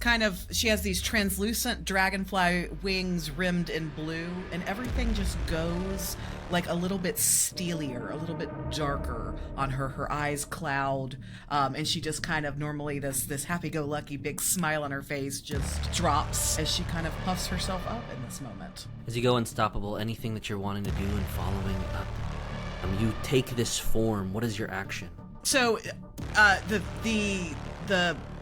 she has these translucent dragonfly wings rimmed in blue, and everything just goes like a little bit steelier, a little bit darker on her. Her eyes cloud, and she just kind of, normally this happy-go-lucky big smile on her face just drops as she kind of puffs herself up in this moment. As you go unstoppable, anything that you're wanting to do and following up, you take this form. What is your action? So, the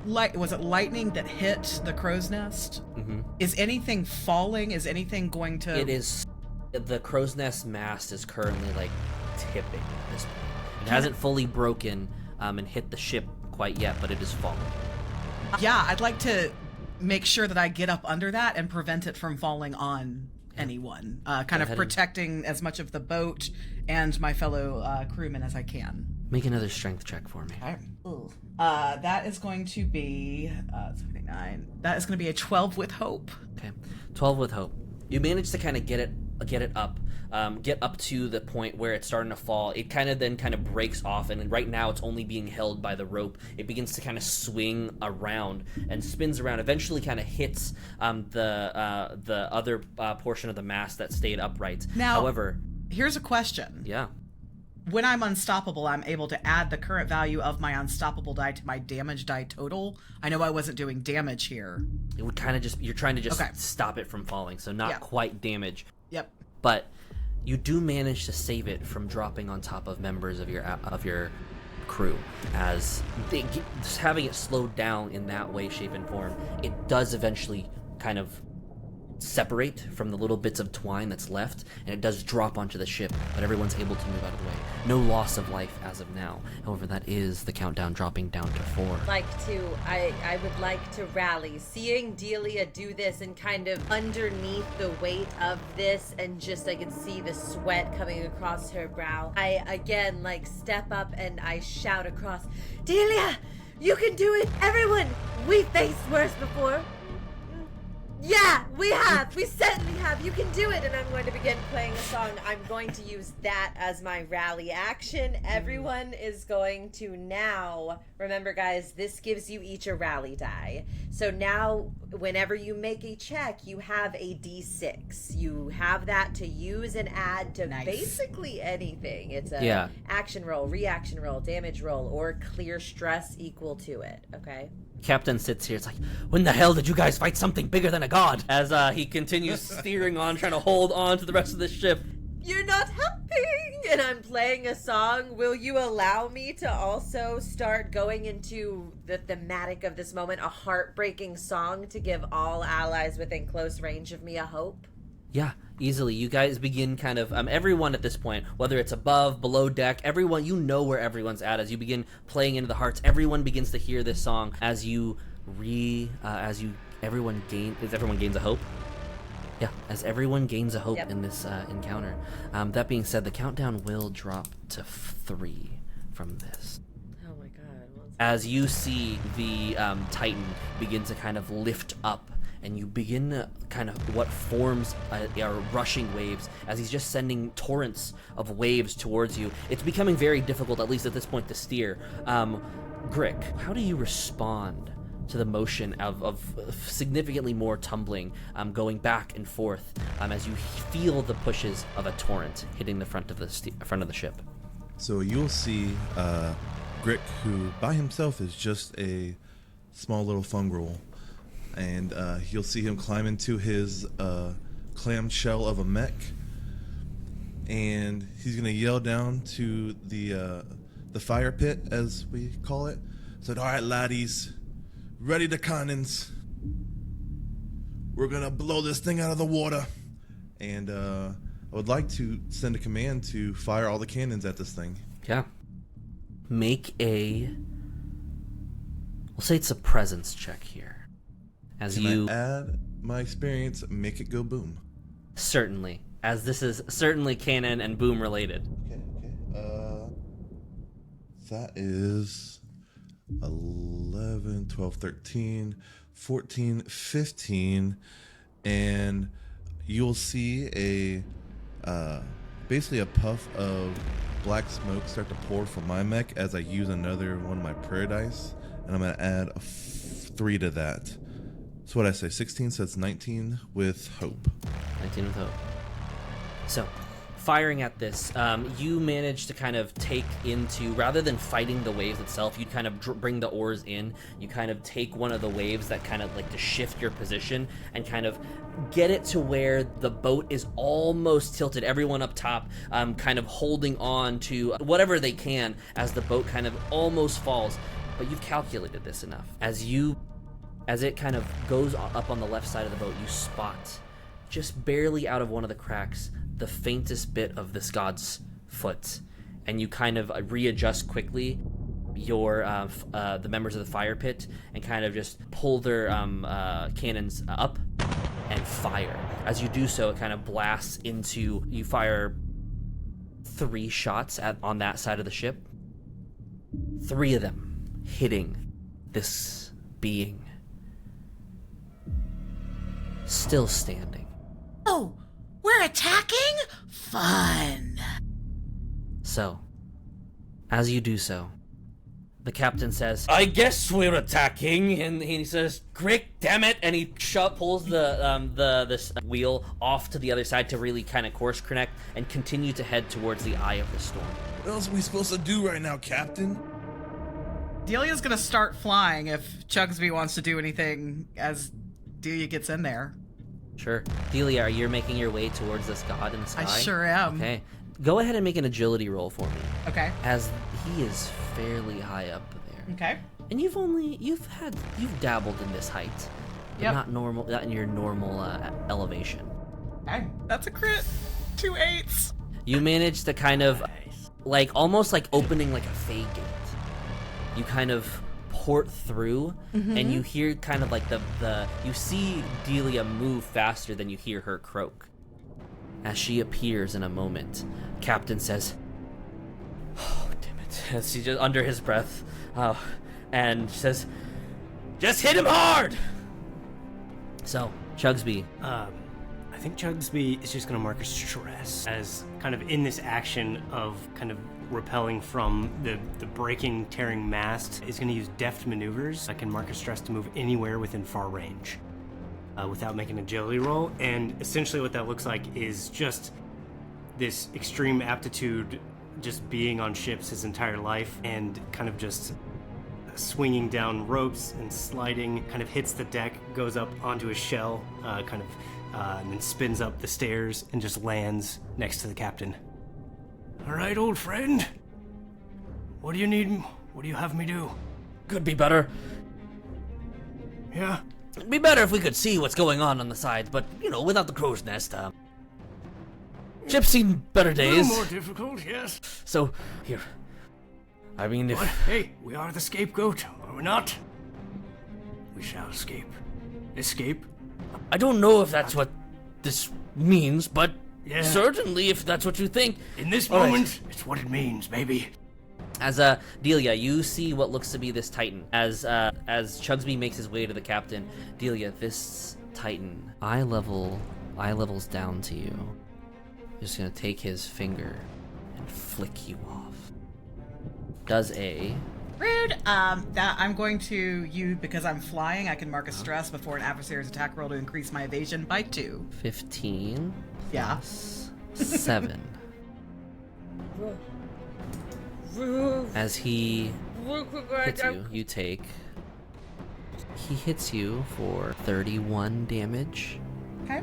light, was it lightning that hit the crow's nest? Mm-hmm. Is anything falling? Is anything going to? It is. The crow's nest mast is currently like tipping at this point. It hasn't fully broken and hit the ship quite yet, but it is falling. Yeah, I'd like to make sure that I get up under that and prevent it from falling on anyone, kind of protecting as much of the boat and my fellow crewmen as I can. Make another strength check for me. Okay. That is going to be 29. That is going to be a 12 with hope. Okay, 12 with hope. You manage to kind of get it up, get up to the point where it's starting to fall. It kind of breaks off, and right now it's only being held by the rope. It begins to kind of swing around and spins around. Eventually, kind of hits the other portion of the mast that stayed upright. Now, however, here's a question. Yeah. When I'm unstoppable, I'm able to add the current value of my unstoppable die to my damage die total. I know I wasn't doing damage here. It would kind of you're trying to stop it from falling, so not quite damage. Yep. But you do manage to save it from dropping on top of members of your crew. As just having it slowed down in that way, shape, and form, it does eventually kind of separate from the little bits of twine that's left, and it does drop onto the ship, but everyone's able to move out of the way. No loss of life as of now. However, that is the countdown dropping down to 4. I would like to rally. Seeing Delia do this and kind of underneath the weight of this, and just I can see the sweat coming across her brow, I again step up and I shout across, Delia, you can do it! Everyone, we faced worse before. Yeah, we have. We certainly have. You can do it. And I'm going to begin playing a song. I'm going to use that as my rally action. Everyone is going to now, remember guys, this gives you each a rally die. So now, whenever you make a check, you have a D6. You have that to use and add to basically anything. It's a action roll, reaction roll, damage roll, or clear stress equal to it, okay? Captain sits here. It's like, when the hell did you guys fight something bigger than a god? As he continues steering on, trying to hold on to the rest of the ship. You're not helping! And I'm playing a song. Will you allow me to also start going into the thematic of this moment, a heartbreaking song to give all allies within close range of me a hope? Yeah, easily. You guys begin kind of, everyone at this point, whether it's above, below deck, everyone, you know where everyone's at. As you begin playing into the hearts, everyone begins to hear this song as everyone gains a hope. Yeah, as everyone gains a hope in this encounter. That being said, the countdown will drop to 3 from this. Oh my god. As you see the Titan begin to kind of lift up, and you begin kind of what forms are rushing waves as he's just sending torrents of waves towards you. It's becoming very difficult, at least at this point, to steer. Grick, how do you respond to the motion of significantly more tumbling, going back and forth as you feel the pushes of a torrent hitting the front of the ship? So you'll see Grick, who by himself is just a small little fungrel, and you'll see him climb into his clam shell of a mech, and he's gonna yell down to the fire pit, as we call it. Said, "All right, laddies, ready the cannons. We're gonna blow this thing out of the water." And I would like to send a command to fire all the cannons at this thing. Yeah. Make we'll say it's a presence check here. Can I add my experience, make it go boom? Certainly, as this is certainly cannon and boom related. Okay. That is 11, 12, 13, 14, 15, and you'll see a basically a puff of black smoke start to pour from my mech as I use another one of my prayer dice, and I'm gonna add a 3 to that. So what I say, 16, so it's 19 with hope. 19 with hope. So, firing at this, you manage to kind of take into, rather than fighting the waves itself, you kind of bring the oars in. You kind of take one of the waves that kind of like to shift your position and kind of get it to where the boat is almost tilted. Everyone up top kind of holding on to whatever they can as the boat kind of almost falls. But you've calculated this enough. As it kind of goes up on the left side of the boat, you spot just barely out of one of the cracks the faintest bit of this god's foot, and you kind of readjust quickly your the members of the fire pit and kind of just pull their cannons up and fire. As you do so, it kind of blasts into, you fire 3 shots on that side of the ship, 3 of them hitting this being still standing. Oh, we're attacking? Fun. So, as you do so, the captain says, "I guess we're attacking," and he says, "Grick, damn it!" And he pulls this wheel off to the other side to really kind of course connect and continue to head towards the eye of the storm. What else are we supposed to do right now, Captain? Delia's gonna start flying if Chugsby wants to do anything as Delia gets in there. Sure. Delia, you're making your way towards this god in the sky? I sure am. Okay. Go ahead and make an agility roll for me, Okay. as he is fairly high up there. Okay. And you've dabbled in this height, but Yep. not in your normal elevation. Okay. That's a crit. 2 8s. You manage to kind of, like, almost like opening like a fey gate. You kind of port through, and you hear kind of like you see Delia move faster than you hear her croak. As she appears in a moment, Captain says, "Oh, damn it," as she just under his breath, and says, "Just hit him hard!" So, Chugsby. I think Chugsby is just going to mark a stress as kind of in this action of kind of repelling from the breaking, tearing mast, is going to use deft maneuvers. I can mark a stress to move anywhere within far range without making an agility roll. And essentially what that looks like is just this extreme aptitude, just being on ships his entire life and kind of just swinging down ropes and sliding, kind of hits the deck, goes up onto a shell, and then spins up the stairs and just lands next to the captain. All right, old friend. What do you need? What do you have me do? Could be better. Yeah? It'd be better if we could see what's going on the sides, but, without the crow's nest, ship's seen better A days. little more difficult, yes. So, here. I mean, if... But, hey, we are the scapegoat, are we not? We shall escape. Escape? I don't know if that's what this means, but Yeah. certainly if that's what you think. In this All right. moment, it's what it means, baby. As Delia, you see what looks to be this Titan. As Chugsby makes his way to the captain, Delia, this Titan, eye levels down to you. Just gonna take his finger and flick you off. Does a Rude. That I'm going to because I'm flying, I can mark a stress before an adversary's attack roll to increase my evasion by 2. 15 Yeah. plus 7. As he hits you, he hits you for 31 damage. Okay.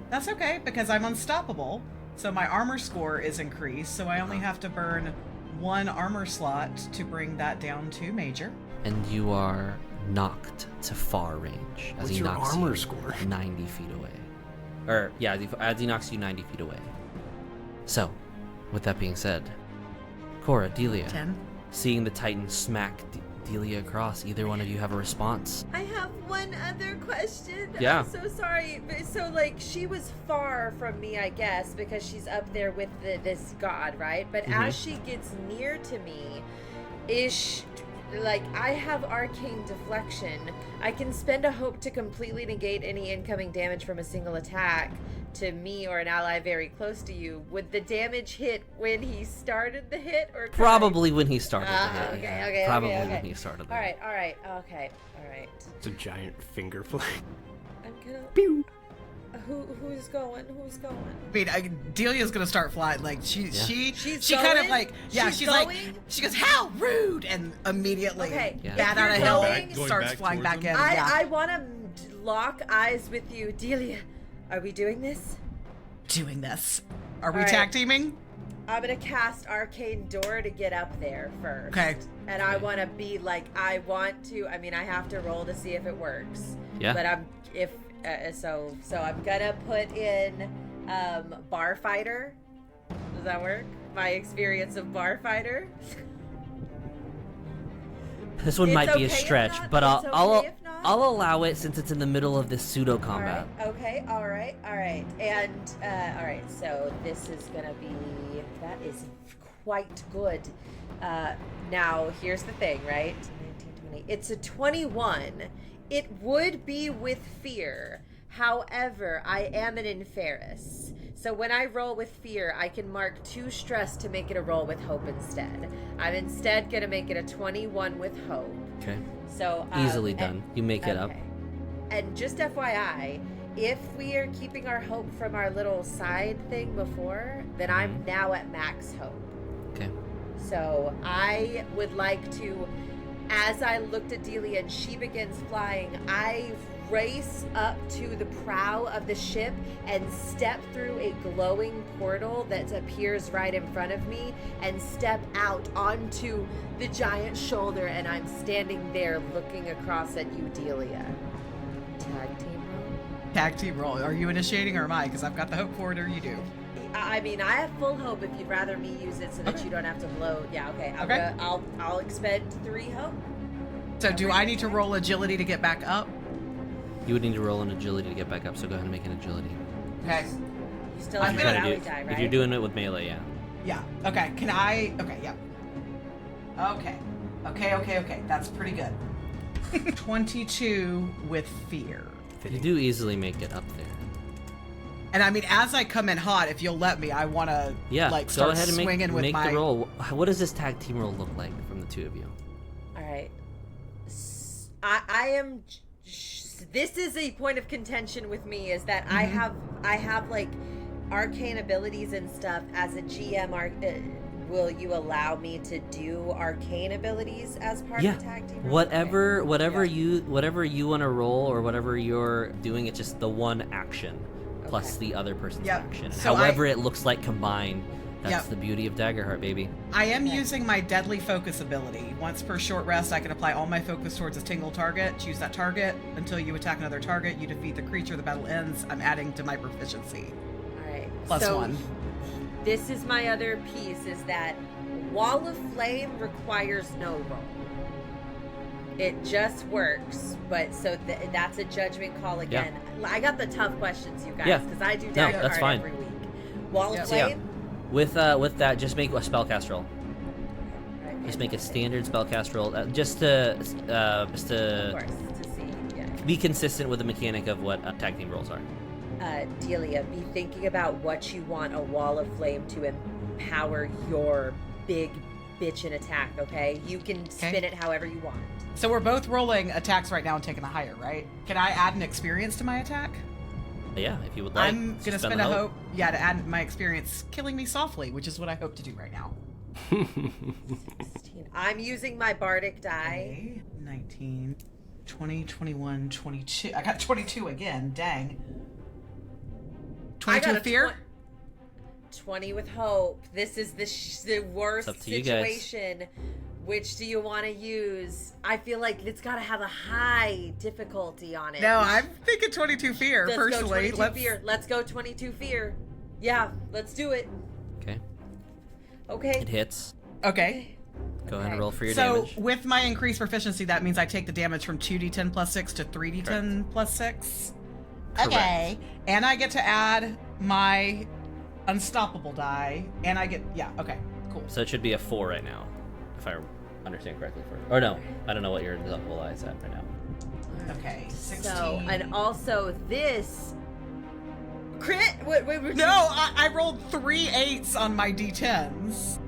That's okay, because I'm unstoppable, so my armor score is increased, so I only have to burn 1 armor slot to bring that down to major. And you are knocked to far range as What's he your knocks armor you score? 90 feet away. As he knocks you 90 feet away. So, with that being said, Cora, Delia, 10. seeing the Titan smack Delia across, either one of you have a response? I have one other question. Yeah. I'm so sorry. So, she was far from me, I guess, because she's up there with this god, right? But as she gets near to me, like, I have arcane deflection. I can spend a hope to completely negate any incoming damage from a single attack to me or an ally very close to you. Would the damage hit when he started the hit, or Probably when he started the hit. Okay, yeah. okay, Probably okay. when he started the hit. All right, okay. It's a giant finger flame. I'm gonna... Pew! Who's going? I mean, Delia's gonna start flying. Like she kind of going? like she's going? like she goes, how rude, and immediately Okay. Yeah. bat out a You're hill, going- starts back flying towards back him? in. Yeah. I want to lock eyes with you, Delia. Are we doing this? Doing this. Are we All right. tag teaming? I'm gonna cast Arcane Door to get up there first. Okay. And I want to be like, I have to roll to see if it works. Yeah. But so I'm gonna put in Bar Fighter. Does that work? My experience of Bar Fighter. This one It's might be a okay if stretch, not, but it's okay if not. I'll allow it since it's in the middle of this pseudo All combat. right. Okay. All right. And all right. So this is gonna be. That is quite good. Now here's the thing, right? 19, 20. It's a 21. It would be with fear. However, I am an Inferus. So when I roll with fear, I can mark 2 stress to make it a roll with hope instead. I'm instead gonna make it a 21 with hope. Okay. So Easily done. You make it up. okay. And just FYI, if we are keeping our hope from our little side thing before, then I'm now at max hope. Okay. So I would like to, as I looked at Delia and she begins flying, I race up to the prow of the ship and step through a glowing portal that appears right in front of me and step out onto the giant shoulder, and I'm standing there looking across at you, Delia. Tag team roll? Tag team roll. Are you initiating or am I? Because I've got the hope for it, or you do. I mean, I have full hope if you'd rather me use it so that Okay. you don't have to blow. Yeah, okay. Okay. I'll expend 3 hope. So do I need to roll agility to get back up? You would need to roll an agility to get back up, so go ahead and make an agility. Okay. You still I'm have gonna your Try to rally do- die, right? If you're doing it with melee, yeah. Yeah. Okay. Can I? Okay. Yep. Okay. That's pretty good. 22 with fear. You do easily make it up there. And I mean, as I come in hot, if you'll let me, I want to Yeah, like go start ahead and swinging with make my. the roll. What does this tag team roll look like from the two of you? All right. I am. This is a point of contention with me, is that I have like arcane abilities and stuff. As a GM, will you allow me to do arcane abilities as part Yeah. of the tag team? Whatever Yeah. you want to roll or whatever you're doing, it's just the one action plus Okay. the other person's Yep. action. So However it looks like combined. That's Yep. the beauty of Daggerheart, baby. I am using my deadly focus ability. Once per short rest, I can apply all my focus towards a single target. Choose that target until you attack another target. You defeat the creature. The battle ends. I'm adding to my proficiency. All right. Plus so 1. This is my other piece, is that Wall of Flame requires no roll. It just works, but so that's a judgment call again. I got the tough questions, you guys, Yeah. because I do No, Daggerheart that's fine. every week. Wall Yeah. of So, yeah. Flame. With that, just make a spellcast roll. Right, Just make a fantastic. standard spellcast roll, just to Of course, to see. Yeah. be consistent with the mechanic of what tag team rolls are. Delia, be thinking about what you want a Wall of Flame to empower your big bitchin' attack, okay? You can spin it however you want. So we're both rolling attacks right now and taking the higher, right? Can I add an experience to my attack? Yeah, if you would like. I'm just gonna spend spend the a hope. Yeah, to add my experience, killing me softly, which is what I hope to do right now. 16. I'm using my Bardic die. 19, 20, 21, 22. I got 22 again. Dang. 22 I got with a fear? 20 with hope. This is the worst It's up to you guys. situation. Which do you want to use? I feel like it's got to have a high difficulty on it. No, I'm thinking 22 fear, Let's personally. go 22 fear. Let's go 22 fear. Yeah, let's do it. Okay, Okay. it hits. Okay. Go ahead and Okay. roll for your So damage. with my increased proficiency, that means I take the damage from 2d10 plus 6 to 3d10 plus 6. Correct. Okay. And I get to add my unstoppable die, and I get, yeah, okay, cool. So it should be a 4 right now. If I understand correctly. Or no, I don't know what your level is at right now. Okay, 16. So, and also this crit. Wait, No, I rolled 3 8s on my d10s.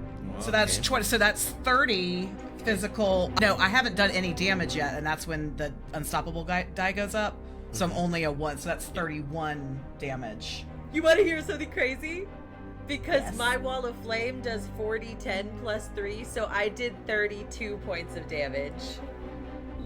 So that's 20. So that's 30 physical. No, I haven't done any damage yet, and that's when the unstoppable die goes up. So I'm only a 1. So that's 31 damage. You want to hear something crazy? Because Yes. my wall of flame does 40, 10 plus 3, so I did 32 points of damage.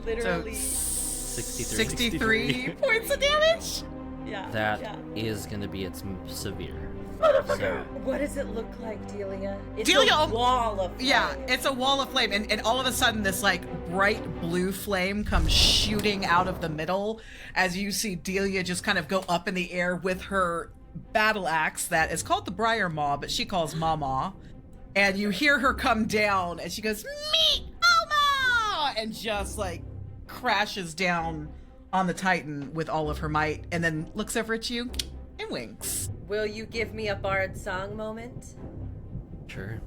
Literally. 63 points of damage. Yeah. That yeah. is going to be its severe. Motherfucker! What does it look like, Delia? It's Delia, a wall of flame. Yeah, it's a wall of flame, and all of a sudden this like bright blue flame comes shooting out of the middle as you see Delia just kind of go up in the air with her battle axe that is called the Briar Maw, but she calls Mama. And you hear her come down and she goes, "Meet Mama!" and just like crashes down on the Titan with all of her might, and then looks over at you and winks. Will you give me a bard song moment? Sure.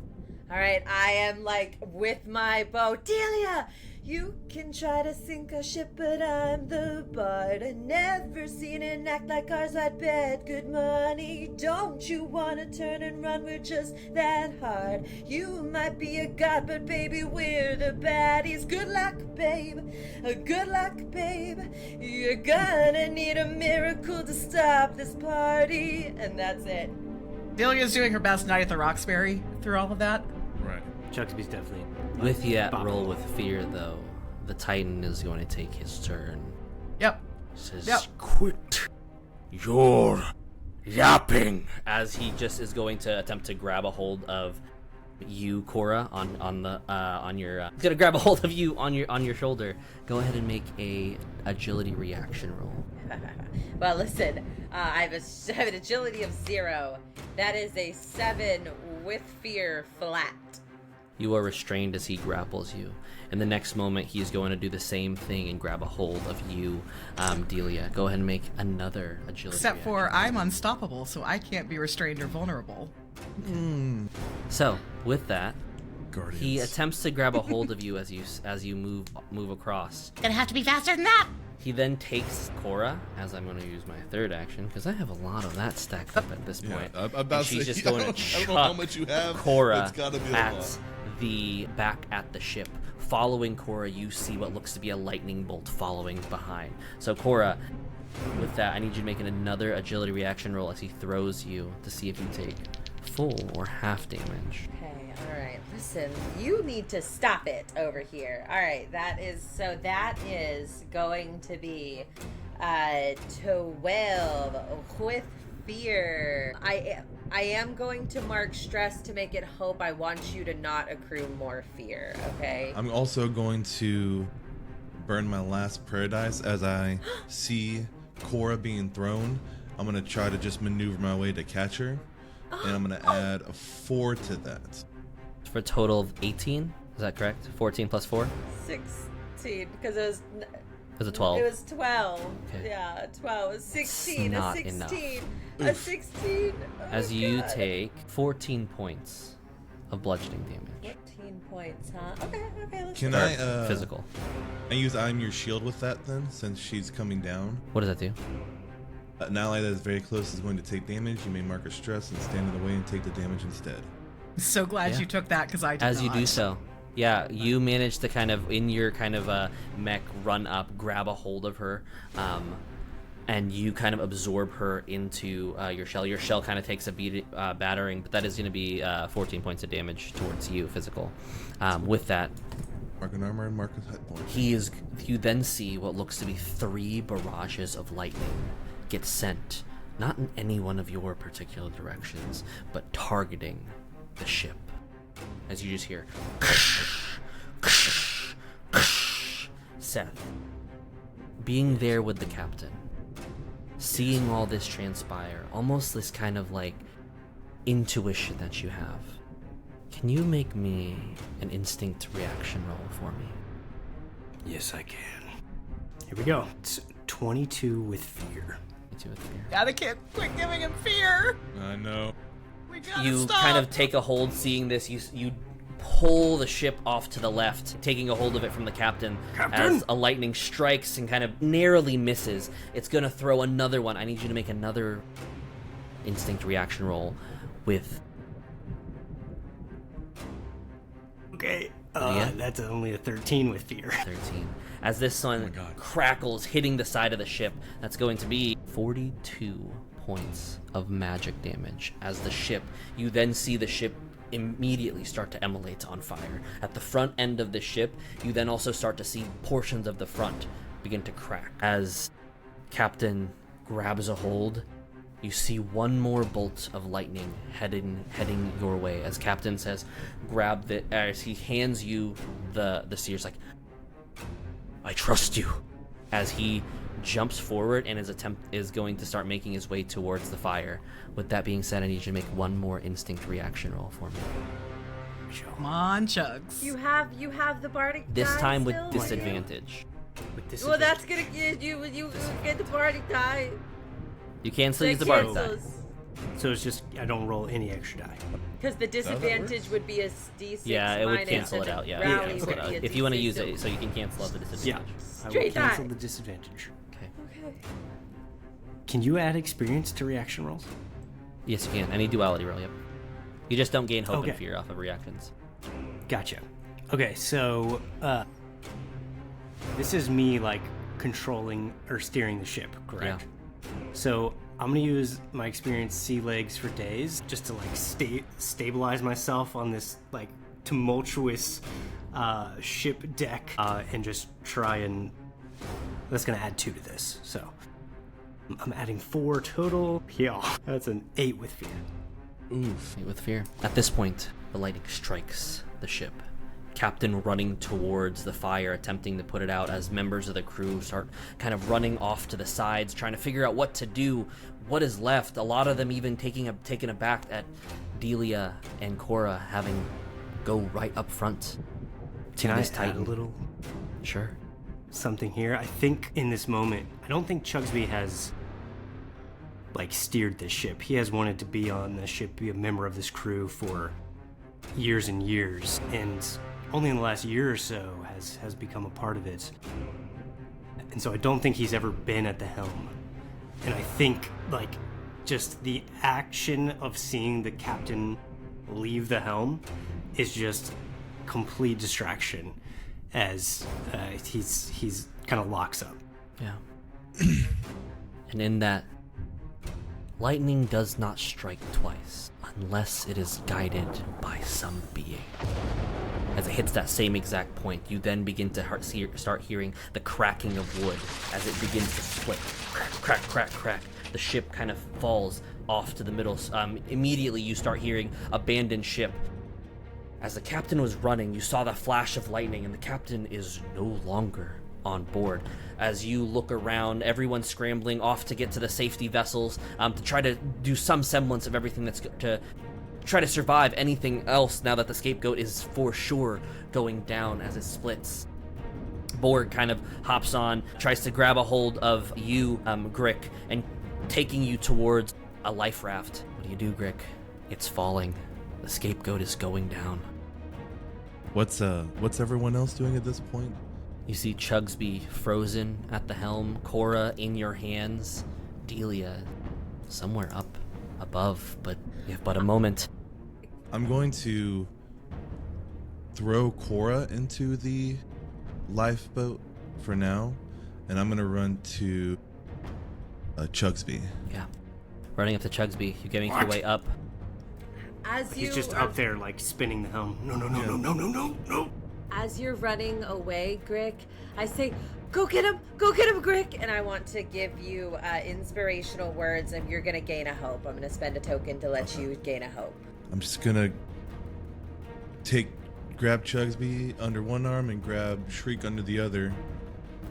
All right, I am like with my bow. Delia, you can try to sink a ship, but I'm the bard. I never seen an act like ours. I'd bet good money. Don't you wanna turn and run? We're just that hard. You might be a god, but baby, we're the baddies. Good luck, babe. Good luck, babe. You're gonna need a miracle to stop this party. And that's it. Delia's doing her best Night at the Roxbury through all of that. Right. Chugsby's definitely. With that Bop. roll with fear, though, the Titan is going to take his turn. Yep. Says, Yep. "Quit your yapping," as he just is going to attempt to grab a hold of you, Cora, on your. He's gonna grab a hold of you on your shoulder. Go ahead and make a agility reaction roll. Well, listen, I have an agility of 0. That is a 7 with fear flat. You are restrained as he grapples you. In the next moment, he is going to do the same thing and grab a hold of you, Delia. Go ahead and make another agility. Except for reaction. I'm unstoppable, so I can't be restrained or vulnerable. So, with that, Guardians. he attempts to grab a hold of you as you move across. Gonna have to be faster than that. He then takes Cora, as I'm going to use my third action, because I have a lot of that stacked up at this Yeah, point. I'm about And to she's say, just I going don't- to I don't know how chuck much you have, but Cora it's gotta be a at lot. the back at the ship. Following Cora, you see what looks to be a lightning bolt following behind. So Cora, with that, I need you to make another agility reaction roll as he throws you to see if you take full or half damage. Okay, all right. Listen, you need to stop it over here. All right, that is going to be 12 with fear. I am going to mark stress to make it hope. I want you to not accrue more fear, okay? I'm also going to burn my last paradise as I see Cora being thrown. I'm going to try to just maneuver my way to catch her. And I'm going to add a 4 to that. For a total of 18, is that correct? 14 plus 4? 16, because it was... Is it 12? It was 12. Okay. Yeah, 12. 16. It's A not 16. enough. A 16. Oh, As you God. take 14 points of bludgeoning damage. 14 points, huh? Okay, let's Can do it. I Physical. I use I'm your shield with that then, since she's coming down? What does that do? An ally that is very close is going to take damage. You may mark a stress and stand in the way and take the damage instead. So glad Yeah. you took that because I did As not. you do so, yeah, you manage to kind of, in your kind of mech, run up, grab a hold of her, and you kind of absorb her into your shell. Your shell kind of takes a battering, but that is going to be 14 points of damage towards you, physical. With that, Mark an armor and mark a hit point. you then see what looks to be 3 barrages of lightning get sent, not in any one of your particular directions, but targeting the ship. As you just hear Seth, being there with the captain, seeing all this transpire, almost this kind of like intuition that you have. Can you make me an instinct reaction roll for me? Yes, I can. Here we go. It's 22 with fear. Me too, with fear. Gotta quit giving him fear. I know. We gotta You stop. kind of take a hold, seeing this. You pull the ship off to the left, taking a hold of it from the captain. As a lightning strikes and kind of narrowly misses. It's going to throw another one. I need you to make another instinct reaction roll with... Okay, Yeah. that's only a 13 with fear. 13. As this one crackles, hitting the side of the ship, that's going to be 42 points of magic damage. As the ship, you then see the ship immediately start to emulate on fire. At the front end of the ship, you then also start to see portions of the front begin to crack. As Captain grabs a hold, you see one more bolt of lightning heading your way. As Captain says, grab the... As he hands you the seers, like, I trust you. As he jumps forward and is going to start making his way towards the fire. With that being said, I need you to make one more instinct reaction roll for me. Come on, Chugs. You have the bardic This die time with still? disadvantage. Well, that's gonna get you get the bardic die. You can still use the That bardic die. cancels. So it's just, I don't roll any extra die. Because the disadvantage would be a D6 Yeah, it would minus, cancel and it out. the Yeah, rally it would cancel would it out. be a If you want to D6, use it, so you can cancel out the Yeah, disadvantage. I will Straight cancel die. the disadvantage. Okay. Okay. Can you add experience to reaction rolls? Yes, you can. Any duality roll, yep. You just don't gain hope Okay. and fear off of reactions. Gotcha. Okay, so this is me like controlling or steering the ship, correct? So I'm gonna use my experienced sea legs for days just to like stabilize myself on this like tumultuous ship deck and just try and that's gonna add 2 to this. So I'm adding 4 total. Yeah, that's an 8 with fear. Oof. With fear. At this point, the lightning strikes the ship. Captain running towards the fire, attempting to put it out as members of the crew start kind of running off to the sides, trying to figure out what to do, what is left. A lot of them even taken aback at Delia and Cora having go right up front to Can I this add Titan. a little Sure. something here? I think in this moment, I don't think Chugsby has like steered this ship. He has wanted to be on the ship, be a member of this crew for years and years, and only in the last year or so has become a part of it. And so I don't think he's ever been at the helm. And I think like just the action of seeing the captain leave the helm is just complete distraction as he's kind of locks up. Yeah. And in that, lightning does not strike twice unless it is guided by some being. As it hits that same exact point, you then begin to start hearing the cracking of wood as it begins to split. Crack, crack, crack. The ship kind of falls off to the middle. Immediately you start hearing abandoned ship. As the captain was running, you saw the flash of lightning, and the captain is no longer on board. As you look around, everyone's scrambling off to get to the safety vessels to try to do some semblance of everything that's to try to survive anything else now that the Scapegoat is for sure going down as it splits. Borg kind of hops on, tries to grab a hold of you, Grick, and taking you towards a life raft. What do you do, Grick? It's falling. The Scapegoat is going down. What's everyone else doing at this point? You see Chugsby frozen at the helm, Cora in your hands, Delia somewhere up above, but you have but a moment. I'm going to throw Cora into the lifeboat for now, and I'm going to run to Chugsby. Yeah. Running up to Chugsby, you getting your way up. As you He's just up there like spinning the helm. No. As you're running away, Grick, I say, go get him, Grick. And I want to give you inspirational words, and you're going to gain a hope. I'm going to spend a token to let you gain a hope. I'm just going to grab Chugsby under one arm and grab Shriek under the other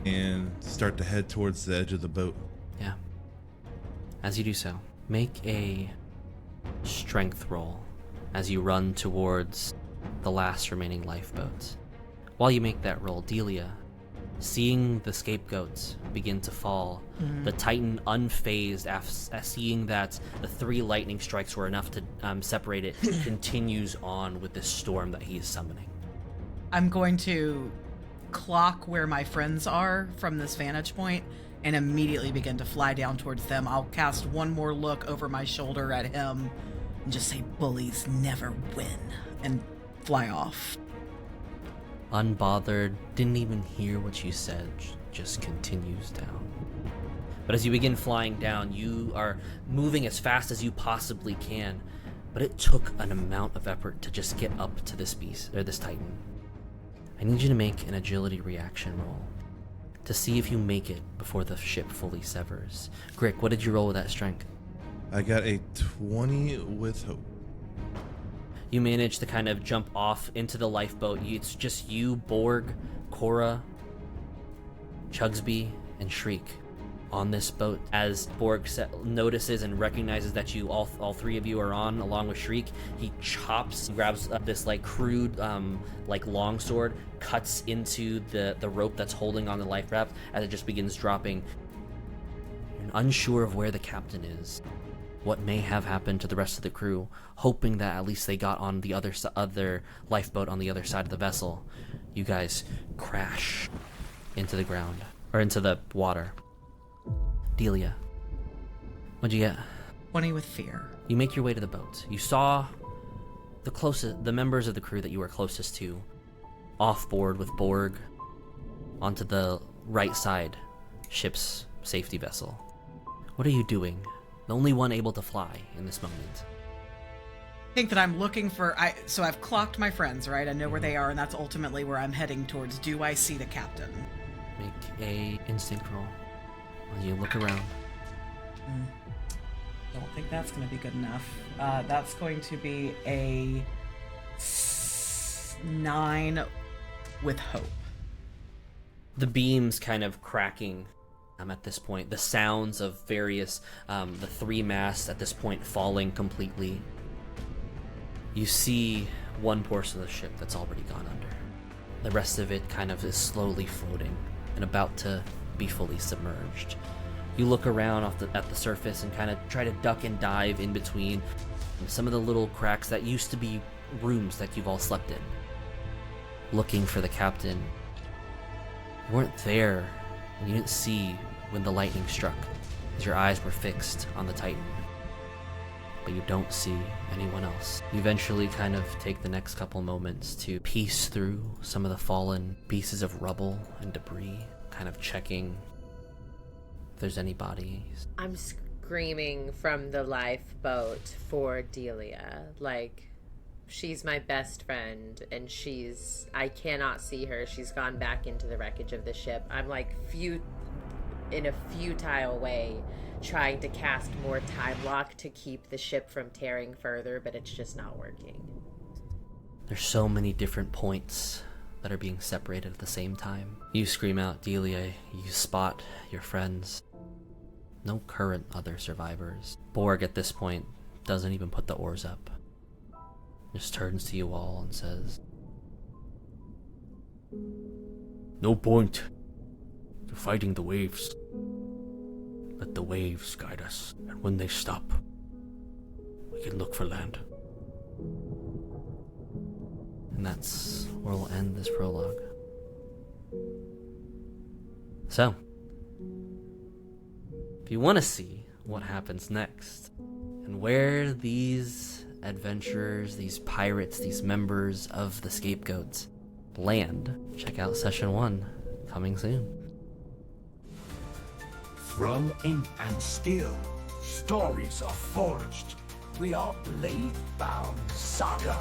and start to head towards the edge of the boat. Yeah. As you do so, make a strength roll as you run towards the last remaining lifeboat. While you make that roll, Delia, Seeing the scapegoats begin to fall, the Titan unfazed as seeing that the 3 lightning strikes were enough to separate it, continues on with this storm that he is summoning. I'm going to clock where my friends are from this vantage point and immediately begin to fly down towards them. I'll cast one more look over my shoulder at him and just say, bullies never win, and fly off. Unbothered, didn't even hear what you said, just continues down. But as you begin flying down, you are moving as fast as you possibly can, but it took an amount of effort to just get up to this beast, or this Titan. I need you to make an agility reaction roll to see if you make it before the ship fully severs. Grick, what did you roll with that strength? I got a 20 with hope. You manage to kind of jump off into the lifeboat. It's just you, Borg, Cora, Chugsby, and Shriek on this boat. As Borg notices and recognizes that you all 3 of you are on, along with Shriek, he grabs this like crude like longsword, cuts into the rope that's holding on the life raft as it just begins dropping. You're unsure of where the captain is, what may have happened to the rest of the crew, hoping that at least they got on the other lifeboat on the other side of the vessel. You guys crash into the ground, or into the water. Delia, what'd you get? 20 with fear. You make your way to the boat. You saw the members of the crew that you were closest to off board with Borg onto the right side ship's safety vessel. What are you doing? The only one able to fly in this moment. I think that I'm looking for... So I've clocked my friends, right? I know where they are, and that's ultimately where I'm heading towards. Do I see the captain? Make a instinct roll. When you look around. Don't think that's going to be good enough. That's going to be a 9 with hope. The beams kind of cracking at this point. The sounds of various, the 3 masts at this point falling completely. You see one portion of the ship that's already gone under. The rest of it kind of is slowly floating and about to be fully submerged. You look around at the surface and kind of try to duck and dive in between some of the little cracks that used to be rooms that you've all slept in, looking for the captain. You weren't there, and you didn't see when the lightning struck, as your eyes were fixed on the Titan. But you don't see anyone else. You eventually kind of take the next couple moments to piece through some of the fallen pieces of rubble and debris, kind of checking if there's any bodies. I'm screaming from the lifeboat for Delia. Like, she's my best friend, and I cannot see her. She's gone back into the wreckage of the ship. I'm like in a futile way trying to cast more time lock to keep the ship from tearing further, but it's just not working. There's so many different points that are being separated at the same time. You scream out, Delia, you spot your friends. No current other survivors. Borg at this point doesn't even put the oars up. Just turns to you all and says, "No point to fighting the waves. Let the waves guide us, and when they stop, we can look for land." And that's where we'll end this prologue. So, if you want to see what happens next, and where these adventurers, these pirates, these members of the Scapegoats land, check out Session 1, coming soon. From ink and steel, stories are forged. We are BladeBound Saga.